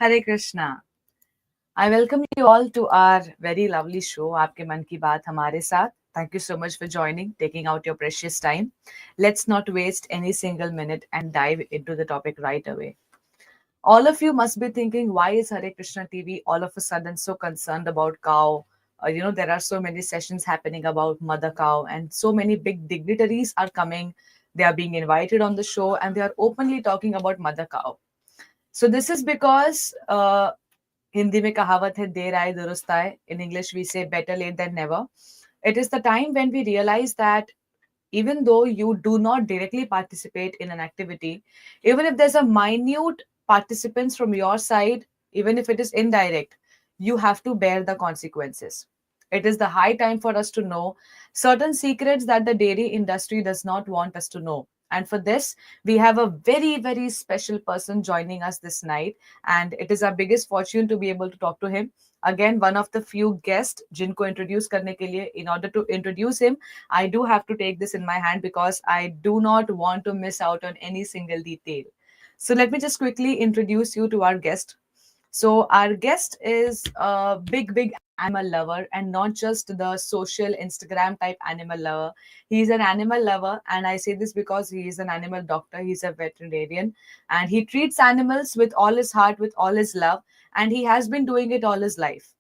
Hare Krishna. I welcome you all to our very lovely show, Aapke Man Ki Baat Hamare Saath. Thank you so much for joining, taking out your precious time. Let's not waste any single minute and dive into the topic right away. All of you must be thinking, why is Hare Krishna TV all of a sudden so concerned about cow? There are so many sessions happening about mother cow, and so many big dignitaries are coming. They are being invited on the show, and they are openly talking about mother cow. So this is because Hindi में कहावत है देर आए दुरुस्त आए. In English we say better late than never. It is the time when we realize that even though you do not directly participate in an activity, even if there's a minute participants from your side, even if it is indirect, you have to bear the consequences. It is the high time for us to know certain secrets that the dairy industry does not want us to know. And for this, we have a very, very special person joining us this night. And it is our biggest fortune to be able to talk to him. Again, one of the few guests जिनको introduce करने के लिए, in order to introduce him, I do have to take this in my hand because I do not want to miss out on any single detail. So let me just quickly introduce you to our guest. So our guest is a big, big animal lover, and not just the social Instagram type animal lover. He's an animal lover, and I say this because he is an animal doctor. He's a veterinarian, and he treats animals with all his heart, with all his love, and he has been doing it all his life.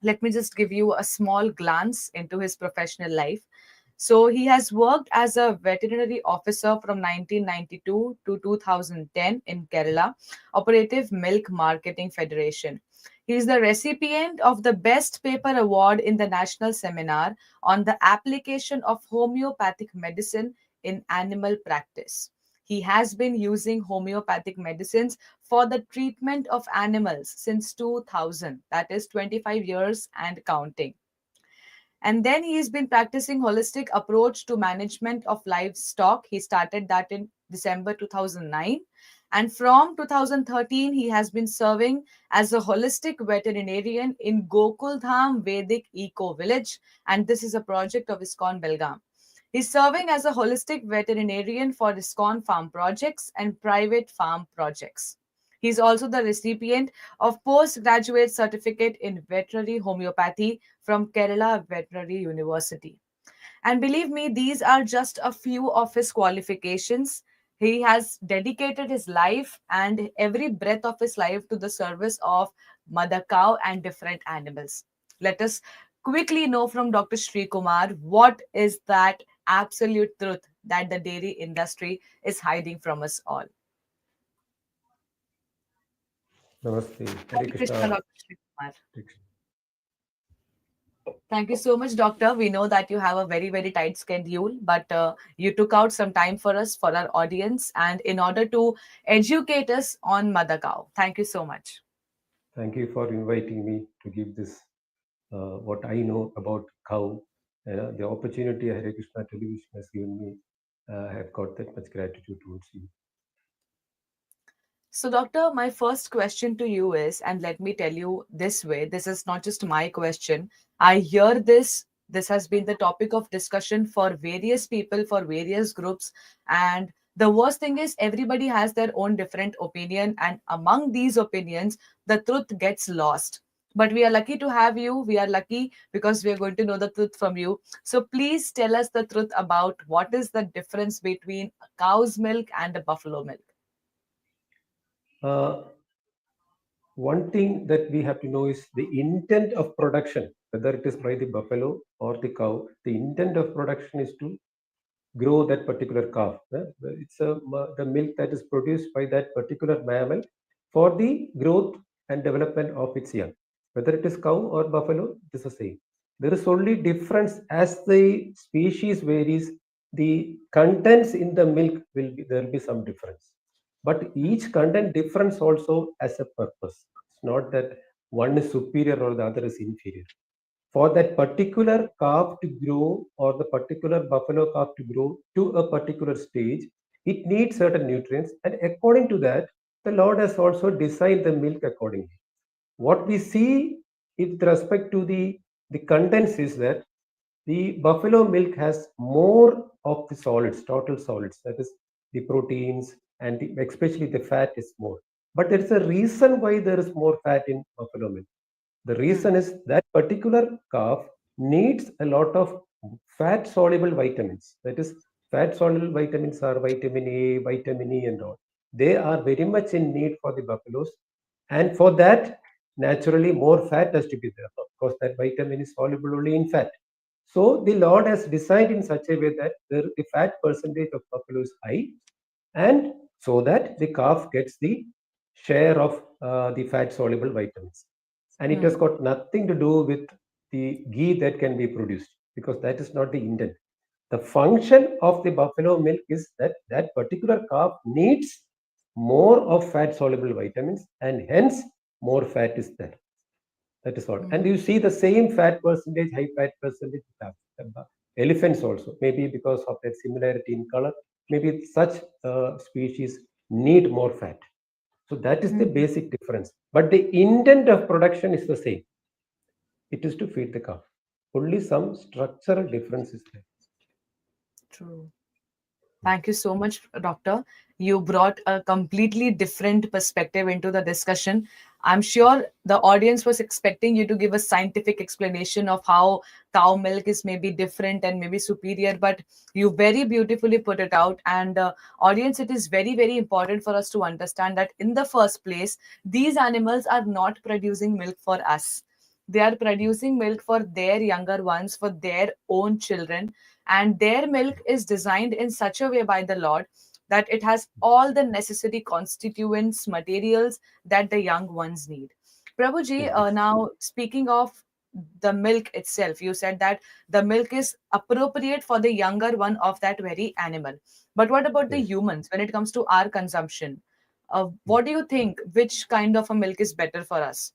Let me just give you a small glance into his professional life. So he has worked as a veterinary officer from 1992 to 2010 in Kerala, Operative Milk Marketing Federation. He is the recipient of the Best Paper Award in the National Seminar on the application of homeopathic medicine in animal practice. He has been using homeopathic medicines for the treatment of animals since 2000, that is 25 years and counting. And then he has been practicing holistic approach to management of livestock. He started that in December 2009. And from 2013, he has been serving as a holistic veterinarian in Gokuldham Vedic Eco Village. And this is a project of ISKCON Belgaum. He's serving as a holistic veterinarian for ISKCON farm projects and private farm projects. He's also the recipient of postgraduate certificate in veterinary homeopathy from Kerala Veterinary University. And believe me, these are just a few of his qualifications. He has dedicated his life and every breath of his life to the service of mother cow and different animals. Let us quickly know from Dr. Sreekumar what is that absolute truth that the dairy industry is hiding from us all. Namaste. Hare Hare Krishna, Krishna. Dr. Sreekumar. Thank you so much, Doctor. We know that you have a very, very tight schedule, but you took out some time for us, for our audience, and in order to educate us on mother cow. Thank you so much. Thank you for inviting me to give this what I know about cow. The opportunity Hare Krishna television has given me, I have got that much gratitude towards you. So, Doctor, my first question to you is, and let me tell you this way, this is not just my question. I hear this. This has been the topic of discussion for various people, for various groups. And the worst thing is, everybody has their own different opinion. And among these opinions, the truth gets lost. But we are lucky to have you. We are lucky because we are going to know the truth from you. So please tell us the truth about what is the difference between cow's milk and a buffalo milk. Uh, One thing that we have to know is the intent of production, whether it is by the buffalo or the cow. The intent of production is to grow that particular calf. It's the milk that is produced by that particular mammal for the growth and development of its young. Whether it is cow or buffalo, it is the same. There is only difference as the species varies. The contents in the milk there will be some difference, but each content difference also has a purpose. It's not that one is superior or the other is inferior. For that particular calf to grow or the particular buffalo calf to grow to a particular stage, it needs certain nutrients, and according to that, the Lord has also designed the milk accordingly. What we see with respect to the contents is that the buffalo milk has more of the solids, total solids, that is the proteins, and especially the fat is more. But there is a reason why there is more fat in buffalo milk. The reason Hmm. is that particular calf needs a lot of fat soluble vitamins. That is, fat soluble vitamins are vitamin A, vitamin E, and all. They are very much in need for the buffaloes. And for that, naturally, more fat has to be there. Of course, that vitamin is soluble only in fat. So the Lord has designed in such a way that the fat percentage of buffalo is high, and so that the calf gets the share of the fat soluble vitamins. And it has Hmm. got nothing to do with the ghee that can be produced, because that is not the intent. The function of the buffalo milk is that that particular calf needs more of fat soluble vitamins, and hence more fat is there. That is what. And Hmm. you see the same fat percentage, high fat percentage with elephants also. Maybe because of that similarity in color, maybe such species need more fat. So that is the Hmm. basic difference. But the intent of production is the same. It is to feed the calf. Only some structural difference is there. True. Thank you so much, Doctor. You brought a completely different perspective into the discussion. I'm sure the audience was expecting you to give a scientific explanation of how cow milk is maybe different and maybe superior, but you very beautifully put it out. And audience, it is very, very important for us to understand that in the first place, these animals are not producing milk for us. They are producing milk for their younger ones, for their own children, and their milk is designed in such a way by the Lord that it has all the necessary constituents, materials that the young ones need. Prabhuji, Yes. now speaking of the milk itself, you said that the milk is appropriate for the younger one of that very animal. But what about the Yes. humans when it comes to our consumption? Hmm. What do you think? Which kind of a milk is better for us?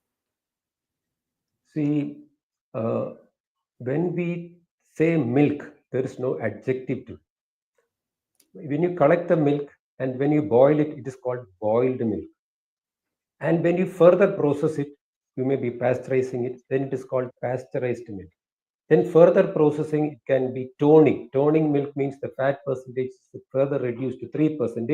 See, uh, when we say milk, there is no adjective to it. When you collect the milk and when you boil it, it is called boiled milk. And when you further process it, you may be pasteurizing it, then it is called pasteurized milk. Then further processing, it can be toning. Toning milk means the fat percentage is further reduced to 3%.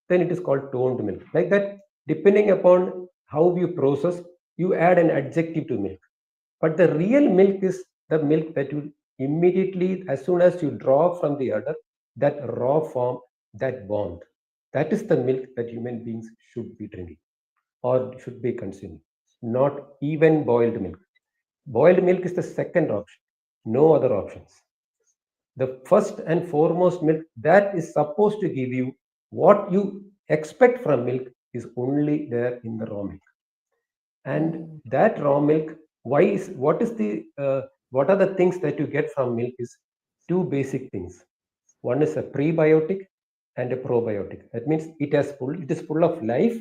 Then it is called toned milk. Like that, depending upon how you process, you add an adjective to milk. But the real milk is the milk that you immediately, as soon as you draw from the udder, that raw form, that bond. That is the milk that human beings should be drinking or should be consuming, not even boiled milk. Boiled milk is the second option, no other options. The first and foremost milk that is supposed to give you what you expect from milk is only there in the raw milk. And Hmm. that raw milk, why is what are the things that you get from milk is two basic things. One is a prebiotic and a probiotic. That means it is full of life,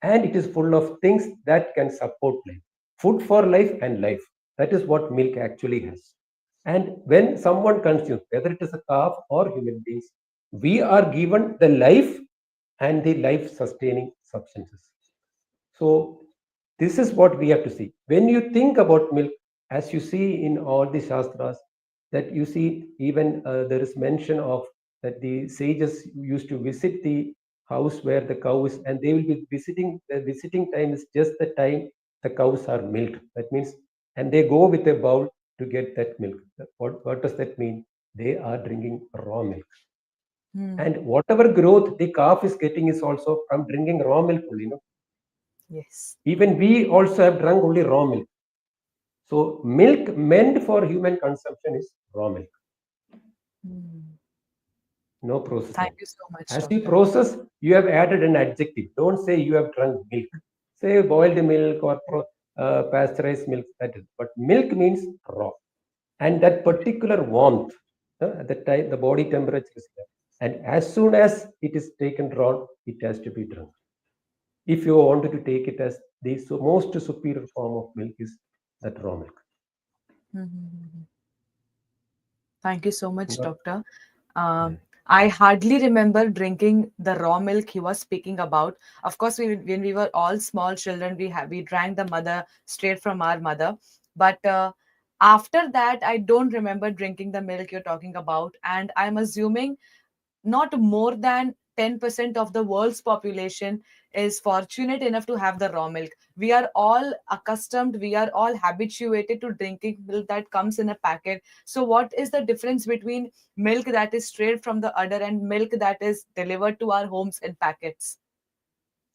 and it is full of things that can support life. Food for life and life. That is what milk actually has. And when someone consumes, whether it is a calf or human beings, we are given the life and the life sustaining substances. So this is what we have to see. When you think about milk, as you see in all the Shastras, that you see even there is mention of that the sages used to visit the house where the cow is, and they will be visiting. The visiting time is just the time the cows are milked. That means, and they go with a bowl to get that milk. What does that mean? They are drinking raw milk. Hmm. And whatever growth the calf is getting is also from drinking raw milk only. Yes. Even we also have drunk only raw milk. So milk meant for human consumption is raw milk, Hmm. no Thank processing. you so much, As you Doctor. process, you have added an adjective. Don't say you have drunk milk. Say boiled milk or pasteurized milk. That is. But milk means raw, and that particular warmth at the time the body temperature is there. And as soon as it is taken raw, it has to be drunk. If you wanted to take it as the most superior form of milk is that raw milk. Hmm. Thank you so much, Not, Doctor. yeah. Um, I hardly remember drinking the raw milk he was speaking about. Of course, when we were all small children, we drank the mother straight from our mother. But after that, I don't remember drinking the milk you're talking about. And I'm assuming not more than 10% of the world's population is fortunate enough to have the raw milk. We are all accustomed, we are all habituated to drinking milk that comes in a packet. So what is the difference between milk that is straight from the udder and milk that is delivered to our homes in packets?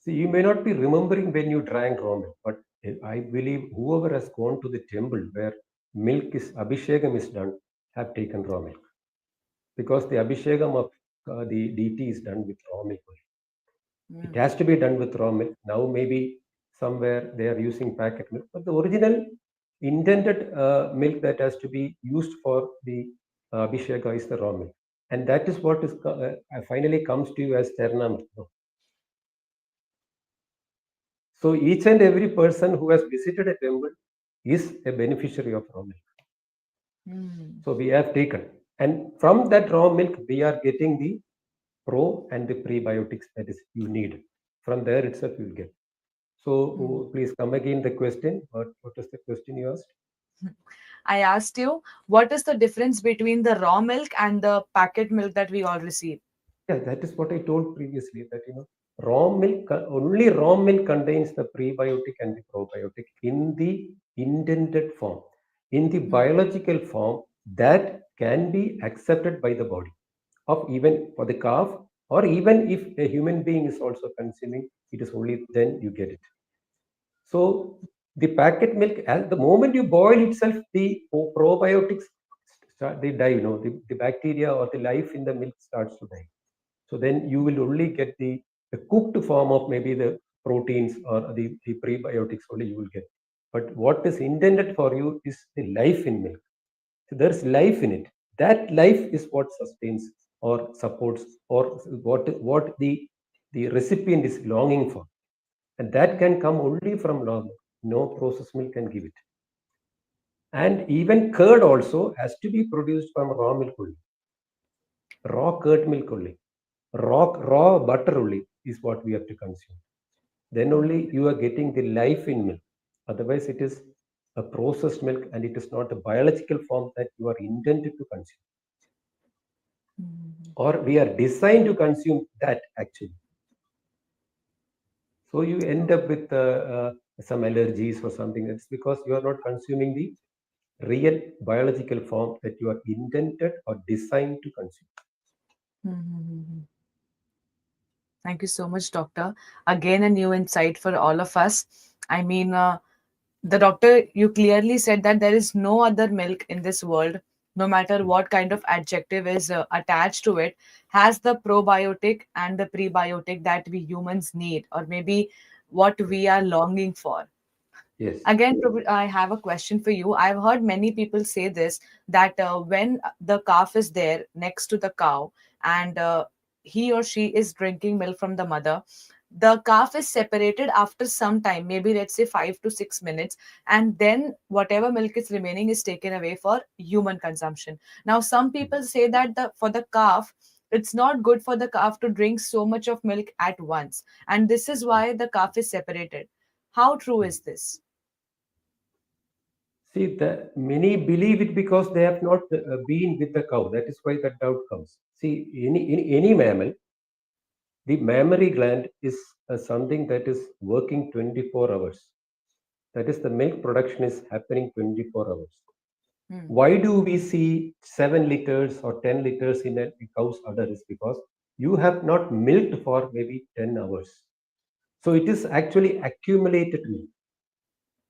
See, you may not be remembering when you drank raw milk, but I believe whoever has gone to the temple where milk is abhishekam is done have taken raw milk, because the abhishekam of the deity is done with raw milk. It Mm. has to be done with raw milk. Now maybe somewhere they are using packet milk, but the original intended milk that has to be used for the abhisheka is the raw milk, and that is what is finally comes to you as charna. So each and every person who has visited a temple is a beneficiary of raw milk. Mm. So we have taken, and from that raw milk we are getting the pro and the prebiotics that is you need. From there itself you will get. So Mm. please come again the question. What is the question you asked? I asked you, what is the difference between the raw milk and the packet milk that we all receive? Yeah, that is what I told previously, that raw milk, only raw milk contains the prebiotic and the probiotic in the intended form. In the Mm. biological form, that can be accepted by the body of even for the calf, or even if a human being is also consuming, it is only then you get it. So the packet milk, at the moment you boil itself, the probiotics start, they die. The bacteria or the life in the milk starts to die. So then you will only get the cooked form of maybe the proteins or the prebiotics only you will get. But what is intended for you is the life in milk. So there's life in it. That life is what sustains or supports, or what the recipient is longing for. And that can come only from raw milk. No processed milk can give it. And even curd also has to be produced from raw milk only. Raw curd milk only. Raw butter only is what we have to consume. Then only you are getting the life in milk. Otherwise, it is a processed milk and it is not a biological form that you are intended to consume. Mm. Or we are designed to consume that actually. So you end up with some allergies or something. It's because you are not consuming the real biological form that you are intended or designed to consume. Mm. Thank you so much, doctor. Again, a new insight for all of us. I mean, the doctor, you clearly said that there is no other milk in this world, no matter what kind of adjective is attached to it, has the probiotic and the prebiotic that we humans need, or maybe what we are longing for. Yes. Again, I have a question for you. I've heard many people say this, that when the calf is there next to the cow and he or she is drinking milk from the mother, the calf is separated after some time, maybe let's say 5 to 6 minutes, and then whatever milk is remaining is taken away for human consumption. Now, some people say that for the calf, it's not good for the calf to drink so much of milk at once, and this is why the calf is separated. How true is this? See, many believe it because they have not been with the cow. That is why that doubt comes. See, in any mammal, the mammary gland is something that is working 24 hours. That is, the milk production is happening 24 hours. Hmm. Why do we see 7 liters or 10 liters in a cow's udder? Is because you have not milked for maybe 10 hours. So it is actually accumulated milk.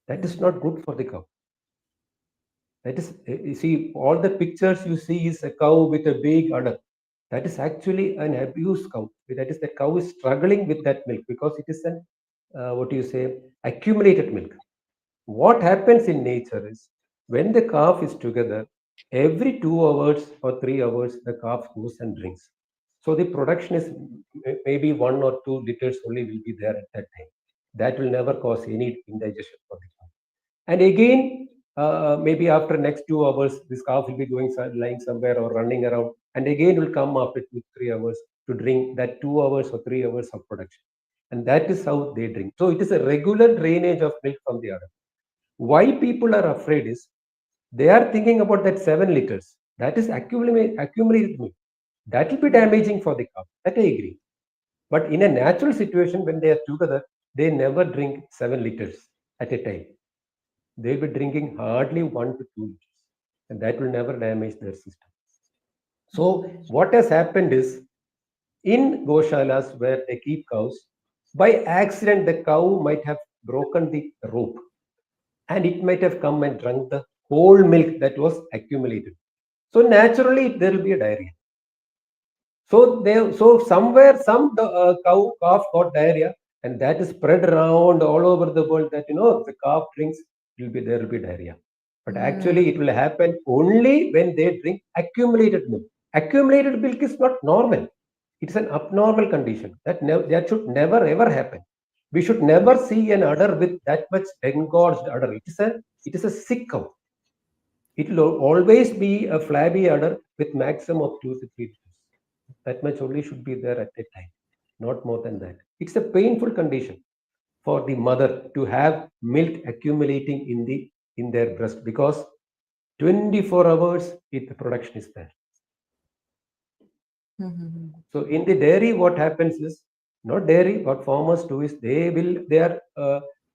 That is Hmm. not good for the cow. That is, you see, all the pictures you see is a cow with a big udder. That is actually an abused cow. That is, the cow is struggling with that milk because it is an, what do you say, accumulated milk. What happens in nature is when the calf is together, every 2 hours or 3 hours, the calf goes and drinks. So the production is maybe 1 or 2 liters only will be there at that time. That will never cause any indigestion for the calf. And again, maybe after next 2 hours, this calf will be going lying somewhere or running around, and again will come after 2 3 hours to drink that 2 hours or 3 hours of production. And that is how they drink. So it is a regular drainage of milk from the udder. Why people are afraid is they are thinking about that 7 liters. That is accumulated milk. That will be Hmm. damaging for the calf. That I agree. But in a natural situation, when they are together, they never drink 7 liters at a time. They'll be drinking hardly 1 to 2 liters, and that will never damage their system. So what has happened is, in Goshalas where they keep cows, by accident the cow might have broken the rope, and it might have come and drunk the whole milk that was accumulated. So naturally there will be a diarrhea. So somewhere some cow calf got diarrhea, and that is spread around all over the world. That the calf drinks, there will be diarrhea. But actually, it will happen only when they drink accumulated milk. Accumulated milk is not normal. It's an abnormal condition that should never ever happen. We should never see an udder with that much engorged udder. It is a sick cow. It will always be a flabby udder with maximum of 2 to 3 liters. That much only should be there at a time, not more than that. It's a painful condition for the mother to have milk accumulating in their breast, because 24 hours the production is there. So in the dairy, what happens is, not dairy, what farmers do is they are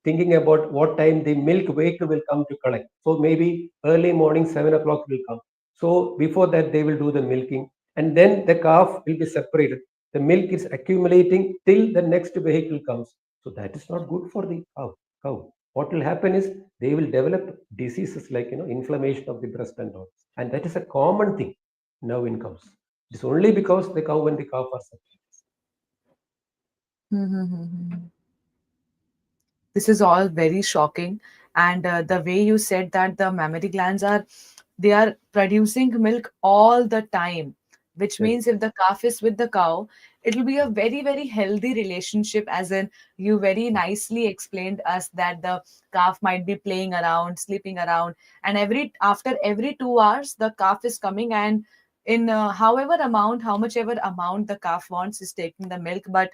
thinking about what time the milk vehicle will come to collect. So maybe early morning 7 o'clock will come. So before that they will do the milking, and then the calf will be separated. The milk is accumulating till the next vehicle comes. So that is not good for the cow. What will happen is they will develop diseases like inflammation of the breast and all, and that is a common thing now in cows. It's only because the cow and the calf are Mm-hmm. This is all very shocking. And the way you said that the mammary glands are producing milk all the time, which separate. means if the calf is with the cow, it will be a very, very healthy relationship. As in, you very nicely explained us that the calf might be playing around, sleeping around, and after every 2 hours the calf is coming, and in how much ever amount the calf wants, is taking the milk. But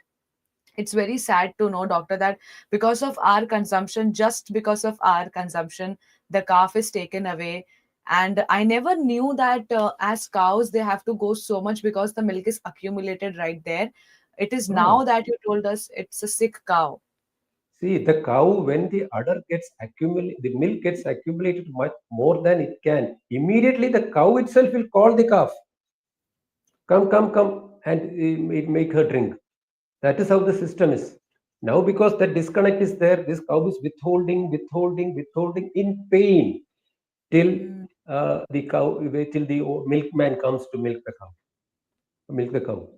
it's very sad to know, doctor, that because of our consumption, just because of our consumption, the calf is taken away. And I never knew that as cows they have to go so much because the milk is accumulated right there. It is now No. that you told us it's a sick cow. See, the cow, when the udder gets accumulated, the milk gets accumulated much more than it can. Immediately, the cow itself will call the calf, come, come, come, and it make her drink. That is how the system is. Now, because that disconnect is there, this cow is withholding, withholding, withholding in pain till Mm, till the milkman comes to milk the cow.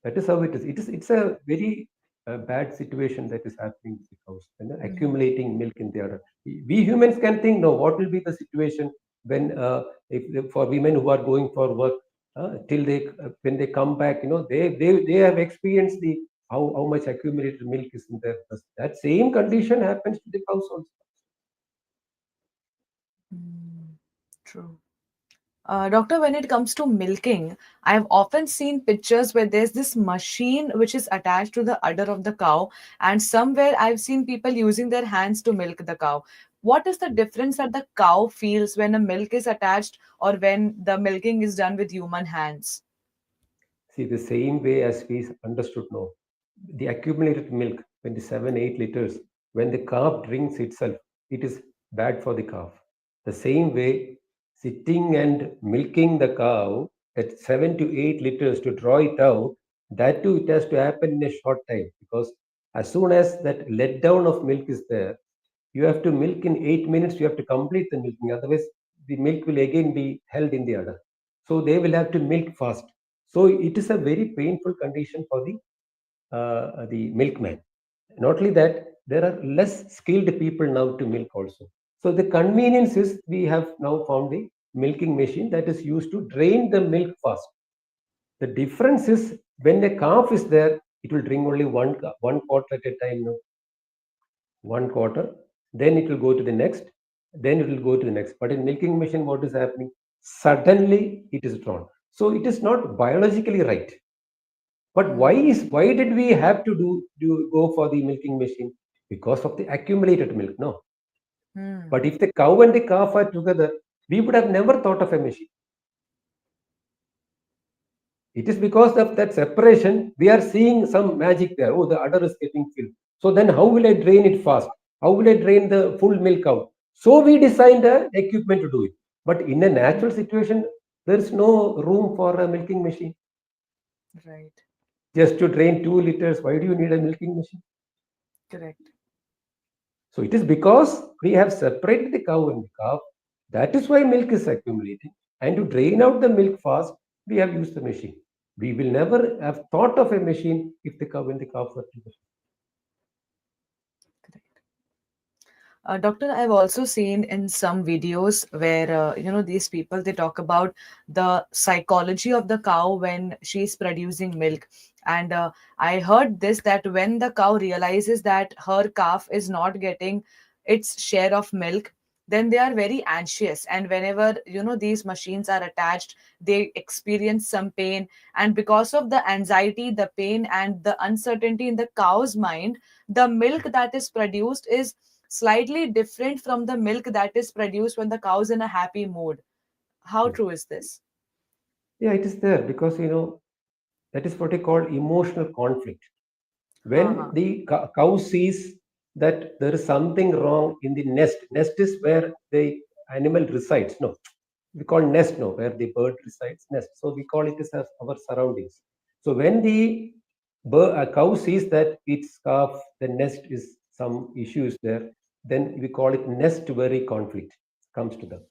That is how it is. It's a very bad situation that is happening with the cows, mhm, accumulating milk in the udder. We humans can think, no, what will be the situation when if for women who are going for work, till they when they come back, they have experienced the how much accumulated milk is in their breast. That same condition happens to the cows also. mm. True. Doctor, when it comes to milking, I've often seen pictures where there's this machine which is attached to the udder of the cow, and somewhere I've seen people using their hands to milk the cow. What is the difference that the cow feels when a milk is attached or when the milking is done with human hands? See, the same way as we understood now, the accumulated milk, 27, 8 liters, when the calf drinks itself, it is bad for the calf. The same way, sitting and milking the cow at 7 to 8 liters to draw it out, that too, it has to happen in a short time, because as soon as that letdown of milk is there, you have to milk in 8 minutes, you have to complete the milking, otherwise, the milk will again be held in the udder. So they will have to milk fast. So it is a very painful condition for the milkman. Not only that, there are less skilled people now to milk also. So the convenience is we have now found the milking machine that is used to drain the milk fast. The difference is when a calf is there, it will drink only one quarter at a time. No? One quarter, then it will go to the next, then it will go to the next. But in milking machine, what is happening? Suddenly it is drawn. So it is not biologically right. But why did we have to go for the milking machine? Because of the accumulated milk, no. Hmm. But if the cow and the calf are together, we would have never thought of a machine. It is because of that separation, we are seeing some magic there. Oh, the udder is getting filled. So then how will I drain it fast? How will I drain the full milk out? So we designed the equipment to do it. But in a natural situation, there is no room for a milking machine. Right. Just to drain 2 liters, why do you need a milking machine? Correct. So it is because we have separated the cow and the calf. That is why milk is accumulating. And to drain out the milk fast, we have used the machine. We will never have thought of a machine if the cow and the calf were together. Correct. Doctor, I've also seen in some videos where these people, they talk about the psychology of the cow when she's producing milk, and I heard this, that when the cow realizes that her calf is not getting its share of milk, then they are very anxious, and whenever these machines are attached, they experience some pain, and because of the anxiety, the pain, and the uncertainty in the cow's mind, the milk that is produced is slightly different from the milk that is produced when the cow is in a happy mood. How Yeah, true is this? yeah, it is there because that is what I call emotional conflict. When Uh-huh. the cow sees that there is something wrong in the nest is where the animal resides. No, we call nest, no, where the bird resides, nest. So we call it as our surroundings. So when the cow sees that its calf, the nest is some issues there, then we call it nest worry conflict comes to them.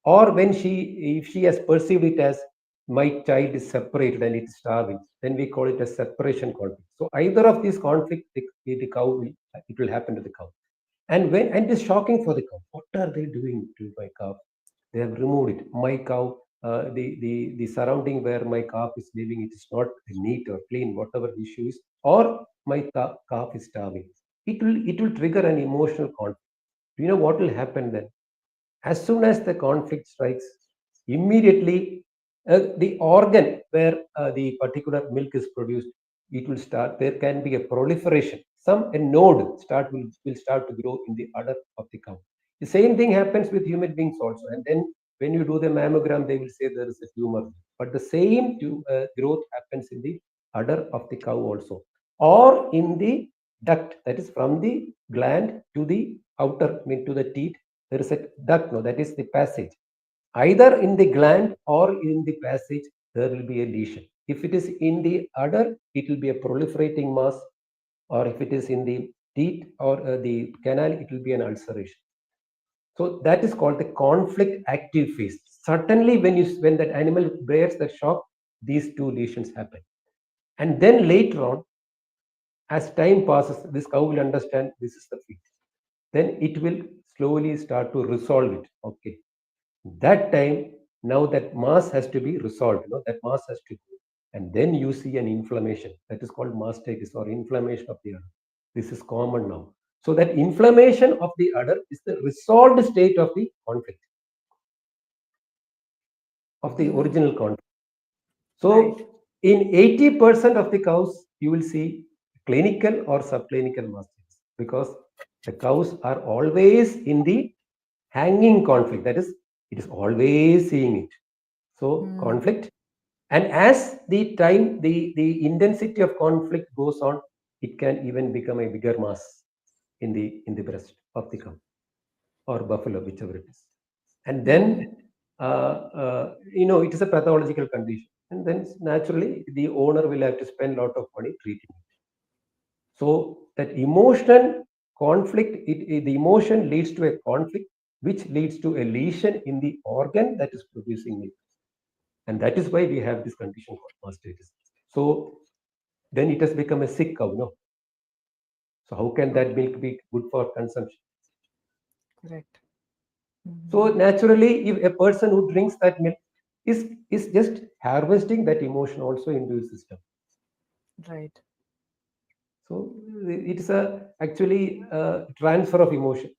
Or when if she has perceived it as my child is separated and it is starving, then we call it a separation conflict. So either of these conflict, the cow will, it will happen to the cow. And it is shocking for the cow. What are they doing to my calf? They have removed it. My cow, the surrounding where my calf is living, it is not neat or clean, whatever the issue is, or my calf is starving. It will trigger an emotional conflict. Do you know what will happen then? As soon as the conflict strikes, immediately the organ where the particular milk is produced, it will start. There can be a proliferation. A node will start to grow in the udder of the cow. The same thing happens with human beings also. And then when you do the mammogram, they will say there is a tumor. But the same growth happens in the udder of the cow also, or in the duct, that is from the gland to the outer, I mean, to the teat. There is a duct, no, that is the passage. Either in the gland or in the passage, there will be a lesion. If it is in the udder, it will be a proliferating mass, or if it is in the teat or the canal, it will be an ulceration. So that is called the conflict active phase. Certainly, when that animal bears the shock, these two lesions happen. And then later on, as time passes, this cow will understand this is the fate. Then it will slowly start to resolve it. Okay, that time, now that mass has to be resolved, that mass has to go. And then you see an inflammation that is called mastitis or inflammation of the udder. This is common now. So that inflammation of the udder is the resolved state of the conflict, of the Mm-hmm. original conflict. Right. So in 80% of the cows, you will see clinical or subclinical mastitis because the cows are always in the hanging conflict. That is, it is always seeing it. So Mm. conflict. And as the time, the intensity of conflict goes on, it can even become a bigger mass in the breast of the cow or buffalo, whichever it is. And Mm-hmm. then, it is a pathological condition. And then naturally, the owner will have to spend a lot of money treating it. So that emotion conflict, the emotion leads to a conflict, which leads to a lesion in the organ that is producing milk. And that is why we have this condition called mastitis. So then it has become a sick cow, no? So how can that milk be good for consumption? Correct. So Mm-hmm. naturally, if a person who drinks that milk is just harvesting that emotion also into his system. Right. So it is actually a transfer of emotion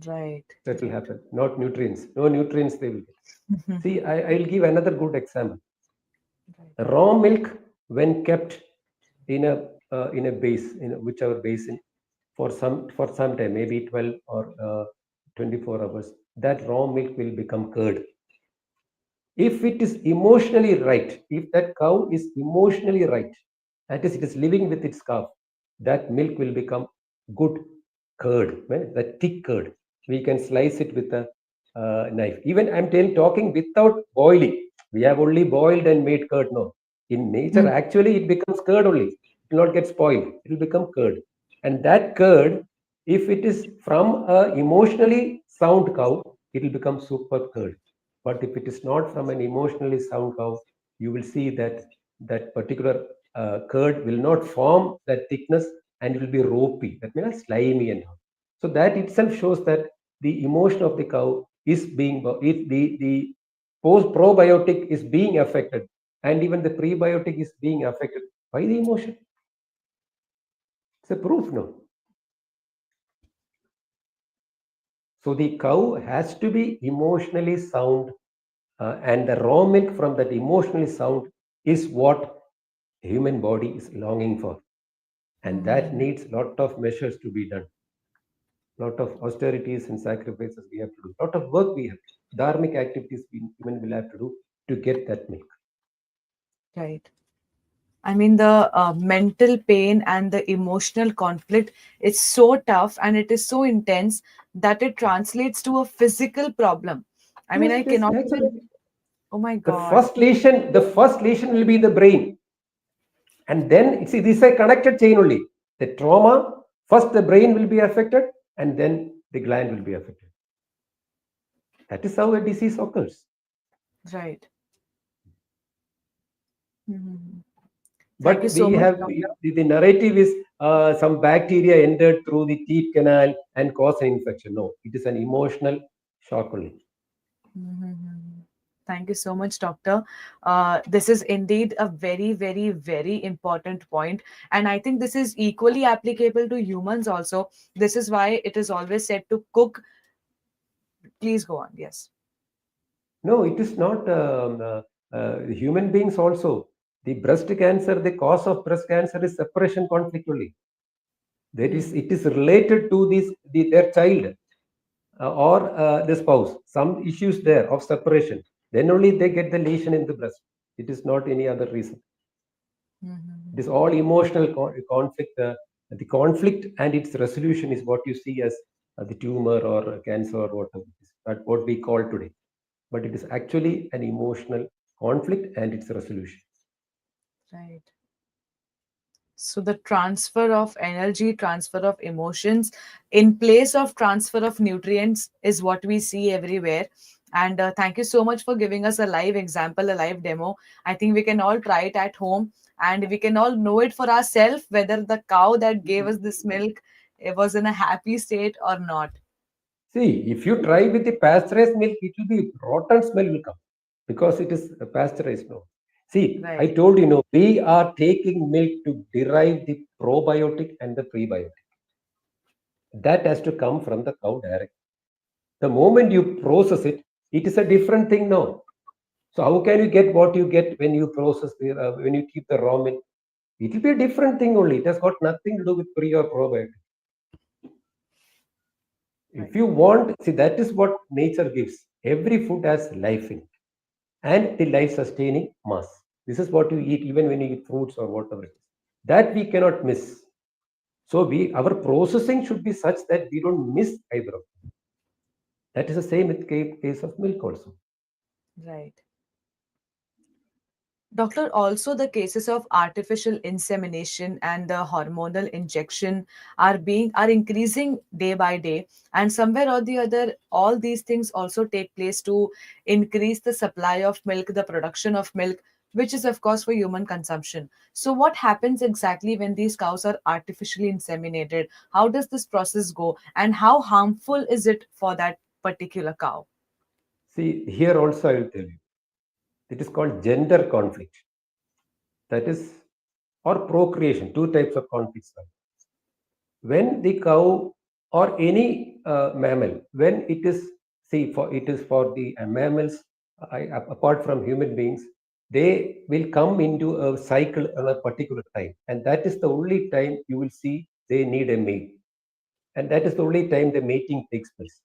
Right. that will Correct. happen, not nutrients. No nutrients they will get. See, I'll give another good example. Right. Raw milk, when kept in a base, in whichever basin, for some time, maybe 12 or 24 hours, that raw milk will become curd. If it is emotionally right, if that cow is emotionally right, that is, it is living with its calf, that milk will become good curd, right? The thick curd. We can slice it with a knife. Even I'm talking without boiling. We have only boiled and made curd. No, in nature, Mm, actually, it becomes curd only. It will not get spoiled. It will become curd. And that curd, if it is from a emotionally sound cow, it will become super curd. But if it is not from an emotionally sound cow, you will see that that particular curd will not form that thickness and it will be ropey, that means slimy and all. So that itself shows that the emotion of the cow is being, the post probiotic is being affected, and even the prebiotic is being affected by the emotion. It's a proof now. So the cow has to be emotionally sound, and the raw milk from that emotionally sound is what human body is longing for, and that mm, needs lot of measures to be done, lot of austerities and sacrifices we have to do, lot of work we have, dharmic activities we human will have to do to get that milk. right. I mean, the mental pain and the emotional conflict is so tough and it is so intense that it translates to a physical problem. I mean, Yes, I yes, cannot naturally. even, oh my The God, first lesion, will be in the brain, and then see, this is a connected chain only. The trauma, first the brain will be affected, and then the gland will be affected. That is how a disease occurs. right. Mhm. Thank you But so we much, have, doctor. the narrative is some bacteria entered through the teeth canal and caused an infection. No, it is an emotional shock only. Mhm. Thank you so much, doctor. This is indeed a very, very, very important point, and I think this is equally applicable to humans also. This is why it is always said to cook. Please go on. Yes. No, it is not human beings also. The breast cancer, the cause of breast cancer is separation conflict only. That is, Mm, it is related to their child, or the spouse. Some issues there of separation. Then only they get the lesion in the breast. It is not any other reason. It is mhm. all emotional conflict. The conflict and its resolution is what you see as the tumor or cancer or whatever it is. But what we call today. But it is actually an emotional conflict and its resolution. Right. So the transfer of energy, transfer of emotions in place of transfer of nutrients is what we see everywhere. And thank you so much for giving us a live example, a live demo. I think we can all try it at home and we can all know it for ourselves whether the cow that gave us this milk it was in a happy state or not. See, if you try with the pasteurized milk, it will be rotten smell will come because it is pasteurized. No. See, I Right. told you, no, we are taking milk to derive the probiotic and the prebiotic. That has to come from the cow direct. The moment you process it, it is a different thing now. So how can you get what you get when you process when you keep the raw milk? It will be a different thing only. It has got nothing to do with pre or probiotic. If Right. you want, see, that is what nature gives. Every food has life in it and the life sustaining mass. This is what you eat even when you eat fruits or whatever it is. That we cannot miss. So our processing should be such that we don't miss either of them. That is the same with case of milk also. Right. Doctor, also the cases of artificial insemination and the hormonal injection are increasing day by day, and somewhere or the other, all these things also take place to increase the supply of milk, the production of milk, which is of course for human consumption. So, what happens exactly when these cows are artificially inseminated? How does this process go, and how harmful is it for that particular cow? See, here also I will tell you. It is called gender conflict. That is, or procreation. Two types of conflicts. When the cow or any mammal, when it is, see, for it is for the mammals, apart from human beings, they will come into a cycle at a particular time, and that is the only time you will see they need a mate, and that is the only time the mating takes place.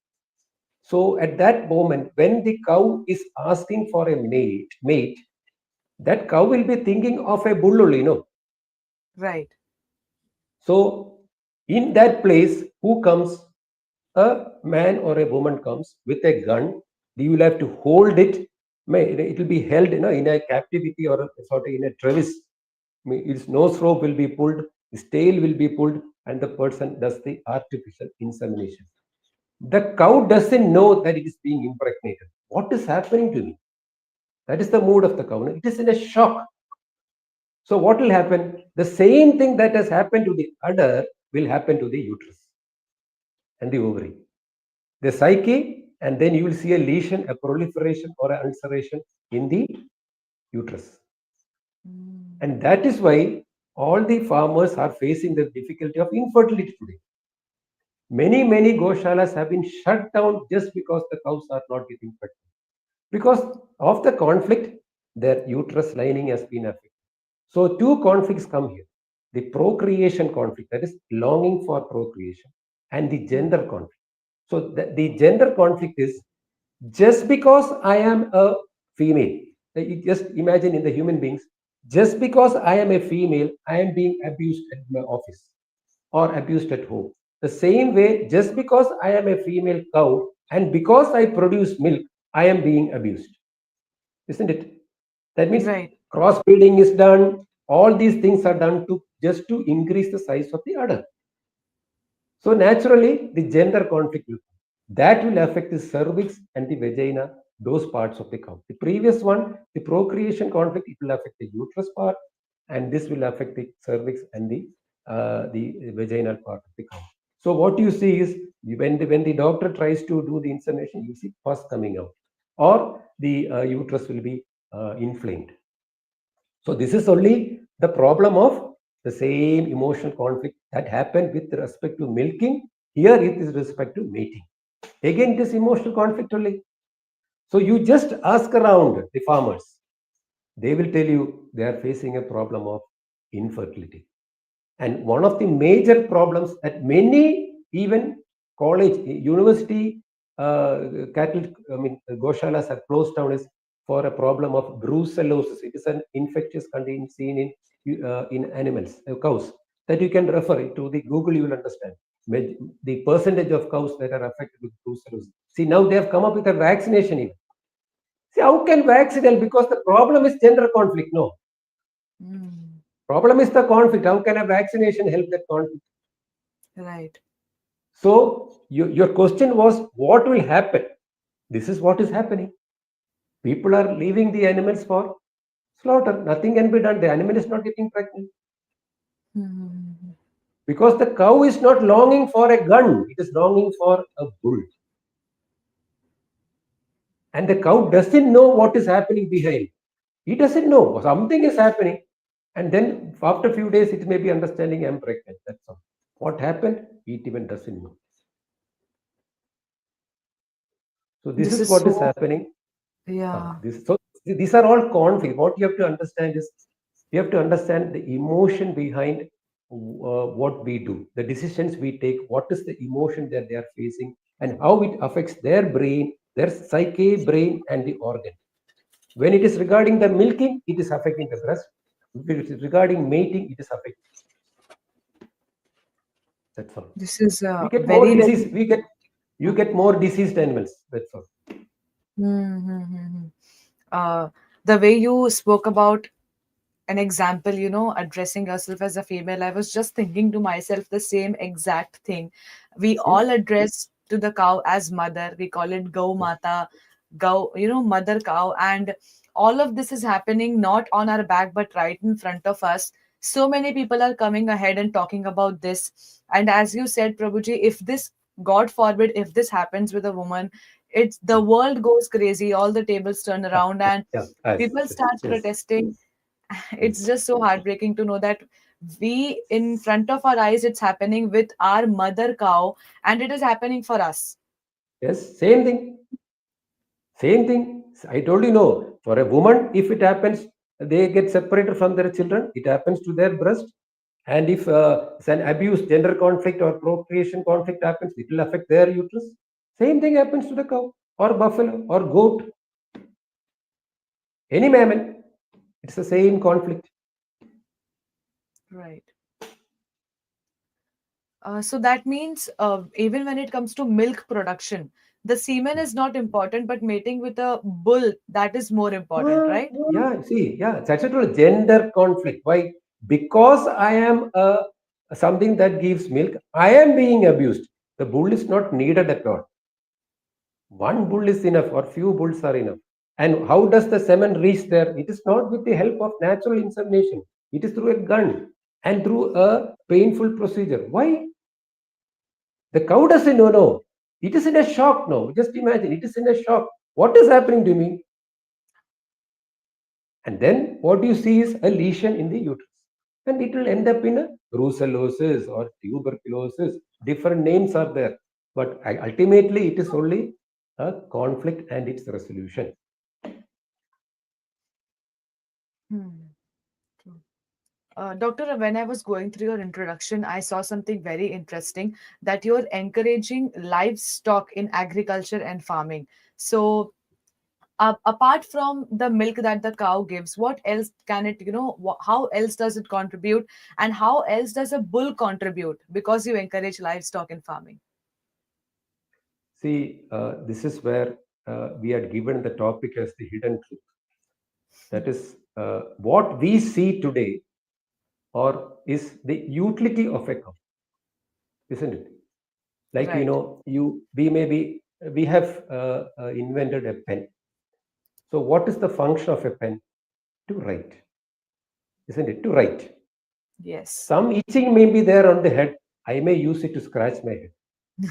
So at that moment, when the cow is asking for a mate, that cow will be thinking of a bull only, Right. So in that place, who comes? A man or a woman comes with a gun. You will have to hold it. It will be held, in a captivity or sort of in a travis. Its nose rope will be pulled, its tail will be pulled, and the person does the artificial insemination. The cow doesn't know that it is being impregnated. What is happening to me? That is the mood of the cow. It is in a shock. So what will happen? The same thing that has happened to the udder will happen to the uterus and the ovary. The psyche, and then you will see a lesion, a proliferation or an ulceration in the uterus. Mm. And that is why all the farmers are facing the difficulty of infertility today. Many Goshalas have been shut down just because the cows are not getting pregnant. Because of the conflict, their uterus lining has been affected. So two conflicts come here. The procreation conflict, that is longing for procreation, and the gender conflict. So the gender conflict is just because I am a female. You just imagine in the human beings, just because I am a female, I am being abused at my office or abused at home. The same way, just because I am a female cow and because I produce milk, I am being abused. Isn't it? That means Right. crossbreeding is done. All these things are done to just to increase the size of the udder. So naturally, the gender conflict that will affect the cervix and the vagina, those parts of the cow. The previous one, the procreation conflict, it will affect the uterus part, and this will affect the cervix and the vaginal part of the cow. So what you see is when the doctor tries to do the insemination, you see pus coming out, or the uterus will be inflamed. So this is only the problem of the same emotional conflict that happened with respect to milking. Here it is respect to mating. Again, it is emotional conflict only. So you just ask around the farmers. They will tell you they are facing a problem of infertility. And one of the major problems that many even college, university cattle, Goshalas have closed down is for a problem of brucellosis. It is an infectious condition seen in animals, cows. That you can refer it to the Google, you will understand. The percentage of cows that are affected with brucellosis. See, now they have come up with a vaccination even. See, how can vaccinate? Because the problem is gender conflict. No. Mm. Problem is the conflict. How can a vaccination help that conflict? Right. So your question was, what will happen? This is what is happening. People are leaving the animals for slaughter. Nothing can be done. The animal is not getting pregnant. Mm. Because the cow is not longing for a gun. It is longing for a bull. And the cow doesn't know what is happening behind. He doesn't know. Something is happening. And then after a few days, it may be understanding I'm pregnant. That's all. What happened? It even doesn't know. So this This is is what is so, happening. yeah. So these are all conflicts. What you have to understand is you have to understand the emotion behind what we do, the decisions we take, what is the emotion that they are facing, and how it affects their brain, their psyche, brain, and the organ. When it is regarding the milking, it is affecting the breast. If it is regarding mating, it is affecting. That's all. This is We get more very, very. disease. You get more diseased animals. That's all. Mm-hmm. The way you spoke about an example, addressing yourself as a female, I was just thinking to myself the same exact thing. We Yes. all address to the cow as mother. We call it Gau Yes. Mata, Gau, mother cow. And all of this is happening not on our back, but right in front of us. So many people are coming ahead and talking about this. And as you said, Prabhuji, if this, God forbid, if this happens with a woman, it's the world goes crazy, all the tables turn around, and Yeah. Yes. people start Yes. protesting. Yes. It's just so heartbreaking to know that we in front of our eyes it's happening with our mother cow, and it is happening for us. Yes. Same thing. Same thing. I told you no. For a woman, if it happens, they get separated from their children. It happens to their breast. And if it's an abuse, gender conflict, or procreation conflict happens, it will affect their uterus. Same thing happens to the cow or buffalo or goat, any mammal. It's the same conflict. Right. So that means even when it comes to milk production, the semen is not important, but mating with a bull, that is more important, right? Yeah, see, yeah, that's a gender conflict. Why? Because I am something that gives milk, I am being abused. The bull is not needed at all. One bull is enough, or few bulls are enough. And how does the semen reach there? It is not with the help of natural insemination. It is through a gun and through a painful procedure. Why? The cow doesn't know. No, it is in a shock now. Just imagine, it is in a shock. What is happening to me? And then what you see is a lesion in the uterus. And it will end up in a brucellosis or tuberculosis. Different names are there. But ultimately, it is only a conflict and its resolution. Hmm. True. Doctor, when I was going through your introduction, I saw something very interesting that you're encouraging livestock in agriculture and farming. So, apart from the milk that the cow gives, what else can it, how else does it contribute? And how else does a bull contribute? Because you encourage livestock in farming. See, this is where we are given the topic as the hidden truth. That is what we see today, or is the utility of a cow, isn't it? Like Right. we have invented a pen. So what is the function of a pen? To write, isn't it? To write. Yes. Some itching may be there on the head. I may use it to scratch my head,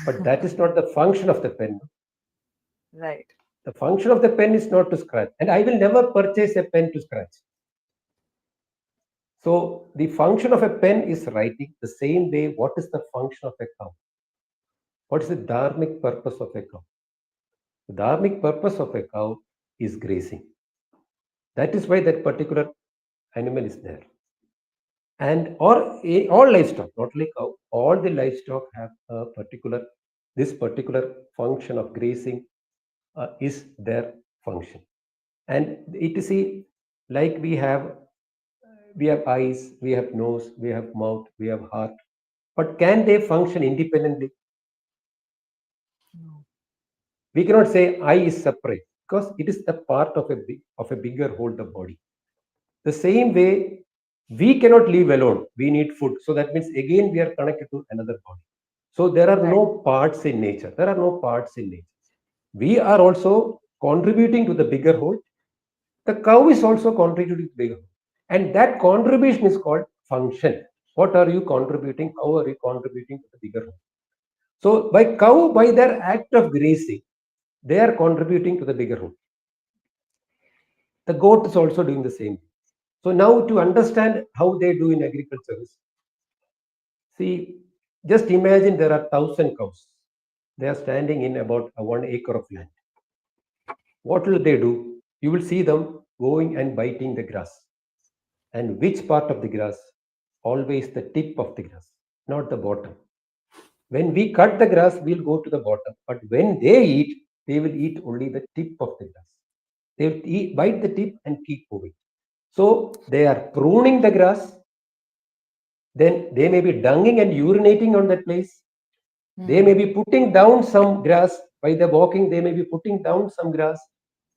but that is not the function of the pen. Right. The function of the pen is not to scratch, and I will never purchase a pen to scratch. So the function of a pen is writing. The same way, what is the function of a cow? What is the dharmic purpose of a cow? The dharmic purpose of a cow is grazing. That is why that particular animal is there. And all livestock, not only cow, all the livestock have a this particular function of grazing is their function. And it is like we have eyes, we have nose, we have mouth, we have heart. But can they function independently? No. We cannot say eye is separate because it is the part of a bigger whole, the body. The same way, we cannot live alone. We need food. So that means again we are connected to another body. So there are Right. no parts in nature. There are no parts in nature. We are also contributing to the bigger whole. The cow is also contributing to the bigger whole. And that contribution is called function. What are you contributing? How are you contributing to the bigger whole? So by cow, by their act of grazing, they are contributing to the bigger whole. The goat is also doing the same. So now to understand how they do in agriculture is, see, just imagine there are 1,000 cows. They are standing in about 1 acre of land. What will they do? You will see them going and biting the grass. And which part of the grass? Always the tip of the grass, not the bottom. When we cut the grass, we'll go to the bottom. But when they eat, they will eat only the tip of the grass. They will bite the tip and keep moving. So they are pruning the grass. Then they may be dunging and urinating on that place. They may Hmm. be putting down some grass by the walking. They may be putting down some grass.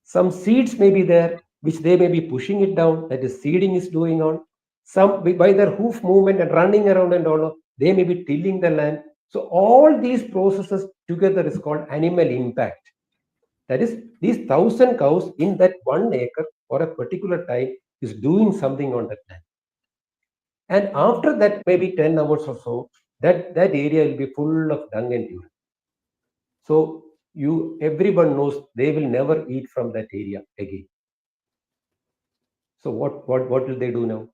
Some seeds may be there, which they may be pushing it down. That is, seeding is going on. Some by their hoof movement and running around and all, they may be tilling the land. So all these processes together is called animal impact. That is, these 1,000 cows in that 1 acre for a particular time is doing something on that land. And after that, maybe 10 hours or so, that area will be full of dung and urine. So everyone knows they will never eat from that area again. So what will they do now?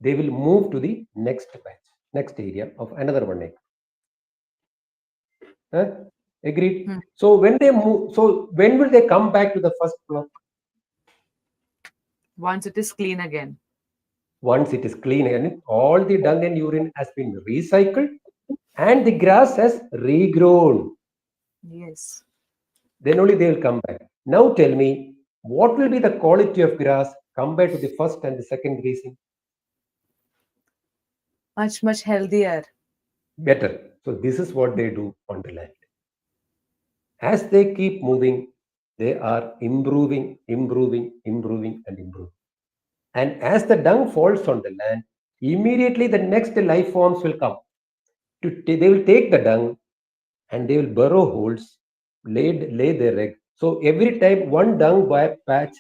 They will move to the next patch, next area of another 1 acre. Huh? Agreed. Hmm. So when they move, so when will they come back to the first plot? Once it is clean again. Once it is clean and all the dung and urine has been recycled and the grass has regrown. Yes. Then only they will come back. Now tell me, what will be the quality of grass compared to the first and the second grazing? Much, much healthier. Better. So this is what they do on the land. As they keep moving, they are improving, improving, improving, and improving. And as the dung falls on the land, immediately the next life forms will come. They will take the dung and they will burrow holes, lay their egg. So every time one dung pad,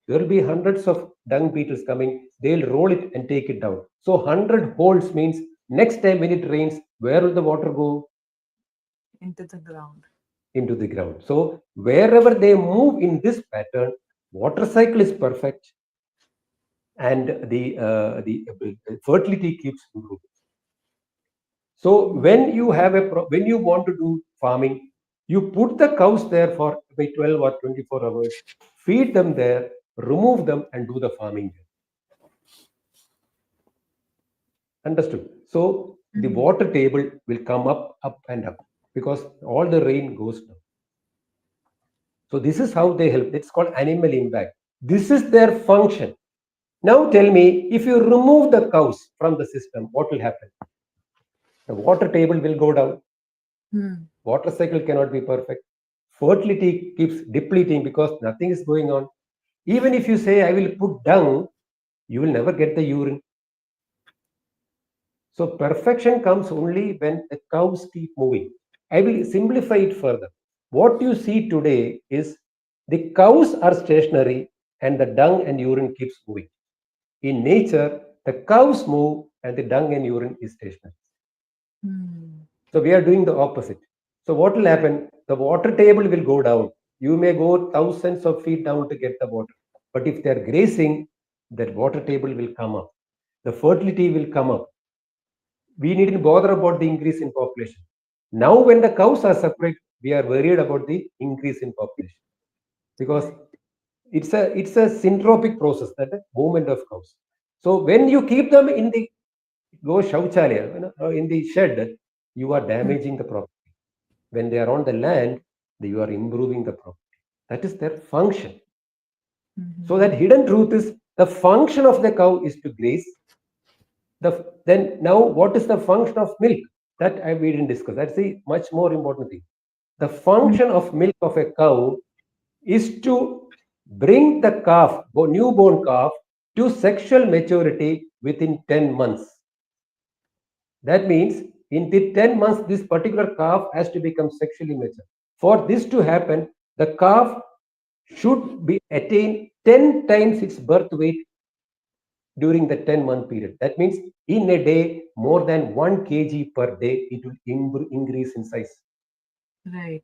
there will be hundreds of dung beetles coming. They'll roll it and take it down. So 100 holes means next time when it rains, where will the water go? Into the ground. Into the ground. So wherever they move in this pattern, water cycle is perfect, and the fertility keeps improving. So when you want to do farming, you put the cows there for by 12 or 24 hours, feed them there, remove them, and do the farming there. Understood? So the Mhm. water table will come up, up and up because all the rain goes down. So this is how they help. It's called animal impact. This is their function. Now tell me, if you remove the cows from the system, what will happen? The water table will go down. Hmm. Water cycle cannot be perfect. Fertility keeps depleting because nothing is going on. Even if you say, I will put dung, you will never get the urine. So perfection comes only when the cows keep moving. I will simplify it further. What you see today is the cows are stationary and the dung and urine keeps moving. In nature, the cows move and the dung and urine is stationary. Hmm. So we are doing the opposite. So what will happen? The water table will go down. You may go thousands of feet down to get the water. But if they are grazing, that water table will come up. The fertility will come up. We needn't bother about the increase in population. Now, when the cows are separate, we are worried about the increase in population because Right. it's a syntropic process, that the movement of cows. So when you keep them in the go shauchalaya, in the shed, you are Hmm. damaging the property. When they are on the land, you are improving the property. That is their function. So that Hmm. hidden truth is the function of the cow is to graze. Then now what is the function of milk? That we didn't discuss. That's the much more important thing. The Hmm. function of milk of a cow is to bring the calf, newborn calf, to sexual maturity within 10 months. That means in the 10 months, this particular calf has to become sexually mature. For this to happen, the calf should be attain 10 times its birth weight during the 10-month period. That means in a day, more than 1 kg per day, it will increase in size. Right.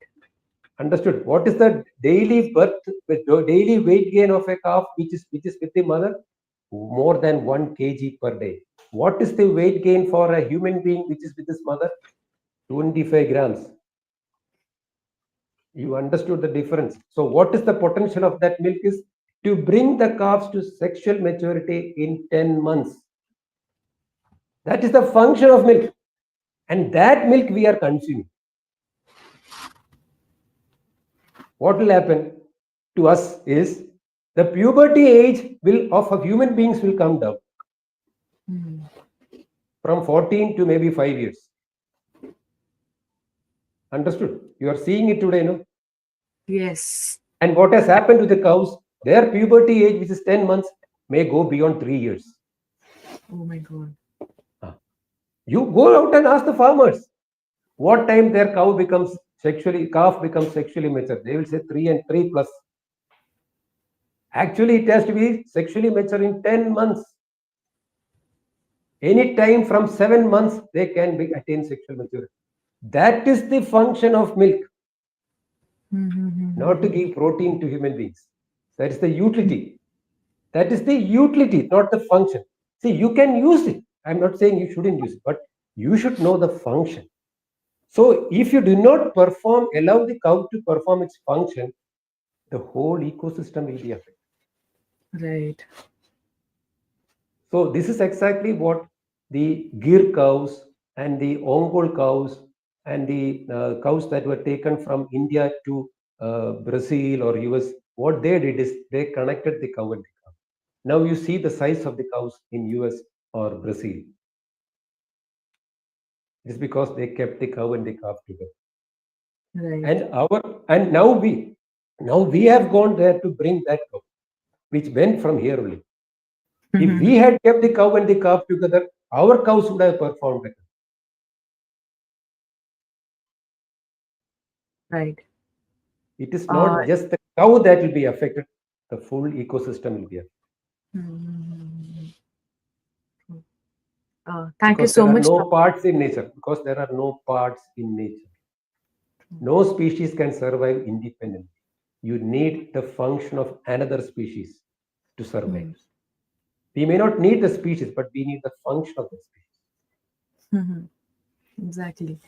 Understood? What is the daily weight gain of a calf which is with the mother? More than 1 kg per day. What is the weight gain for a human being which is with his mother? 25 grams. You understood the difference. So what is the potential of that milk is to bring the calves to sexual maturity in 10 months. That is the function of milk. And that milk we are consuming. What will happen to us is the puberty age of human beings will come down Hmm. from 14 to maybe 5 years. Understood? You are seeing it today, no? Yes. And what has happened to the cows? Their puberty age, which is 10 months, may go beyond 3 years. Oh my God. You go out and ask the farmers what time their calf becomes sexually mature. They will say 3 plus. Actually, it has to be sexually mature in 10 months. Any time from 7 months, they can attain sexual maturity. That is the function of milk, not to Hmm. give protein to human beings. That is the utility. That is the utility, not the function. See, you can use it. I'm not saying you shouldn't use it, but you should know the function. So, if you do not allow the cow to perform its function, the whole ecosystem will be affected. Right. So, this is exactly what the Gir cows and the Ongol cows and the cows that were taken from India to Brazil or US, what they did is they connected the cow and the calf. Now you see the size of the cows in US or Brazil. It's because they kept the cow and the calf together. Right. And now we have gone there to bring that cow, which went from here only. If we had kept the cow and the calf together, our cows would have performed better. Right. It is Uh, not just the cow that will be affected, the full ecosystem will be affected. mm, thank you Because there so are much. no parts in nature. Because there are no parts in nature. No species can survive independently. You need the function of another species to survive. Hmm. We may not need the species, but we need the function of the species. Exactly.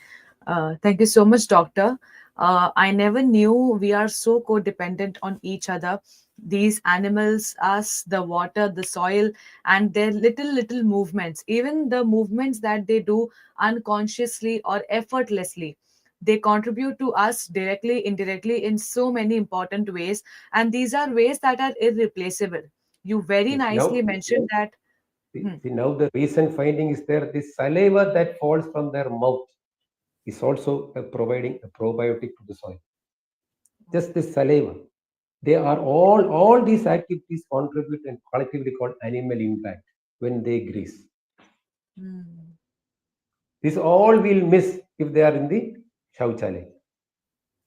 Thank you so much, Doctor. I never knew we are so codependent on each other. These animals, us, the water, the soil, and their little movements, even the movements that they do unconsciously or effortlessly, they contribute to us directly, indirectly in so many important ways. And these are ways that are irreplaceable. You very Yes. nicely mentioned that. Hmm. Now the recent finding is there the saliva that falls from their mouth is also providing a probiotic to the soil. Just the saliva. They are all these activities contribute and collectively called animal impact when they graze. Hmm. This all we'll miss if they are in the shauchalaya.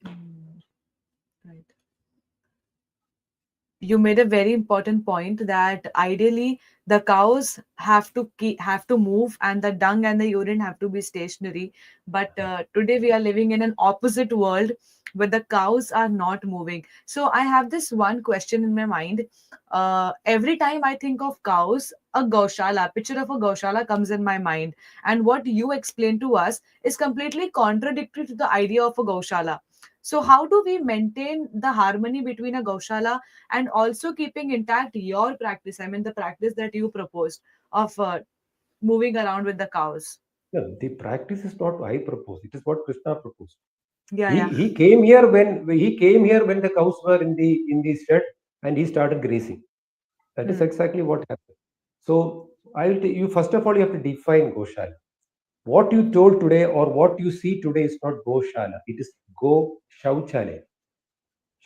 Hmm. Right. You made a very important point that ideally the cows have to move and the dung and the urine have to be stationary, but today we are living in an opposite world where the cows are not moving. So I have this one question in my mind. Every time I think of cows, a goshala picture of a goshala comes in my mind, and what you explained to us is completely contradictory to the idea of a goshala. So how do we maintain the harmony between a goshala and also keeping intact your practice? I mean, the practice that you proposed of moving around with the cows. No, the practice is not I propose. It is what Krishna proposed. Yeah, He yeah. he came here when the cows were in the shed and he started grazing. That is Hmm. exactly what happened. So you first of all you have to define Goshala. What you told today or what you see today is not Goshala. It is Go Shauchalaya.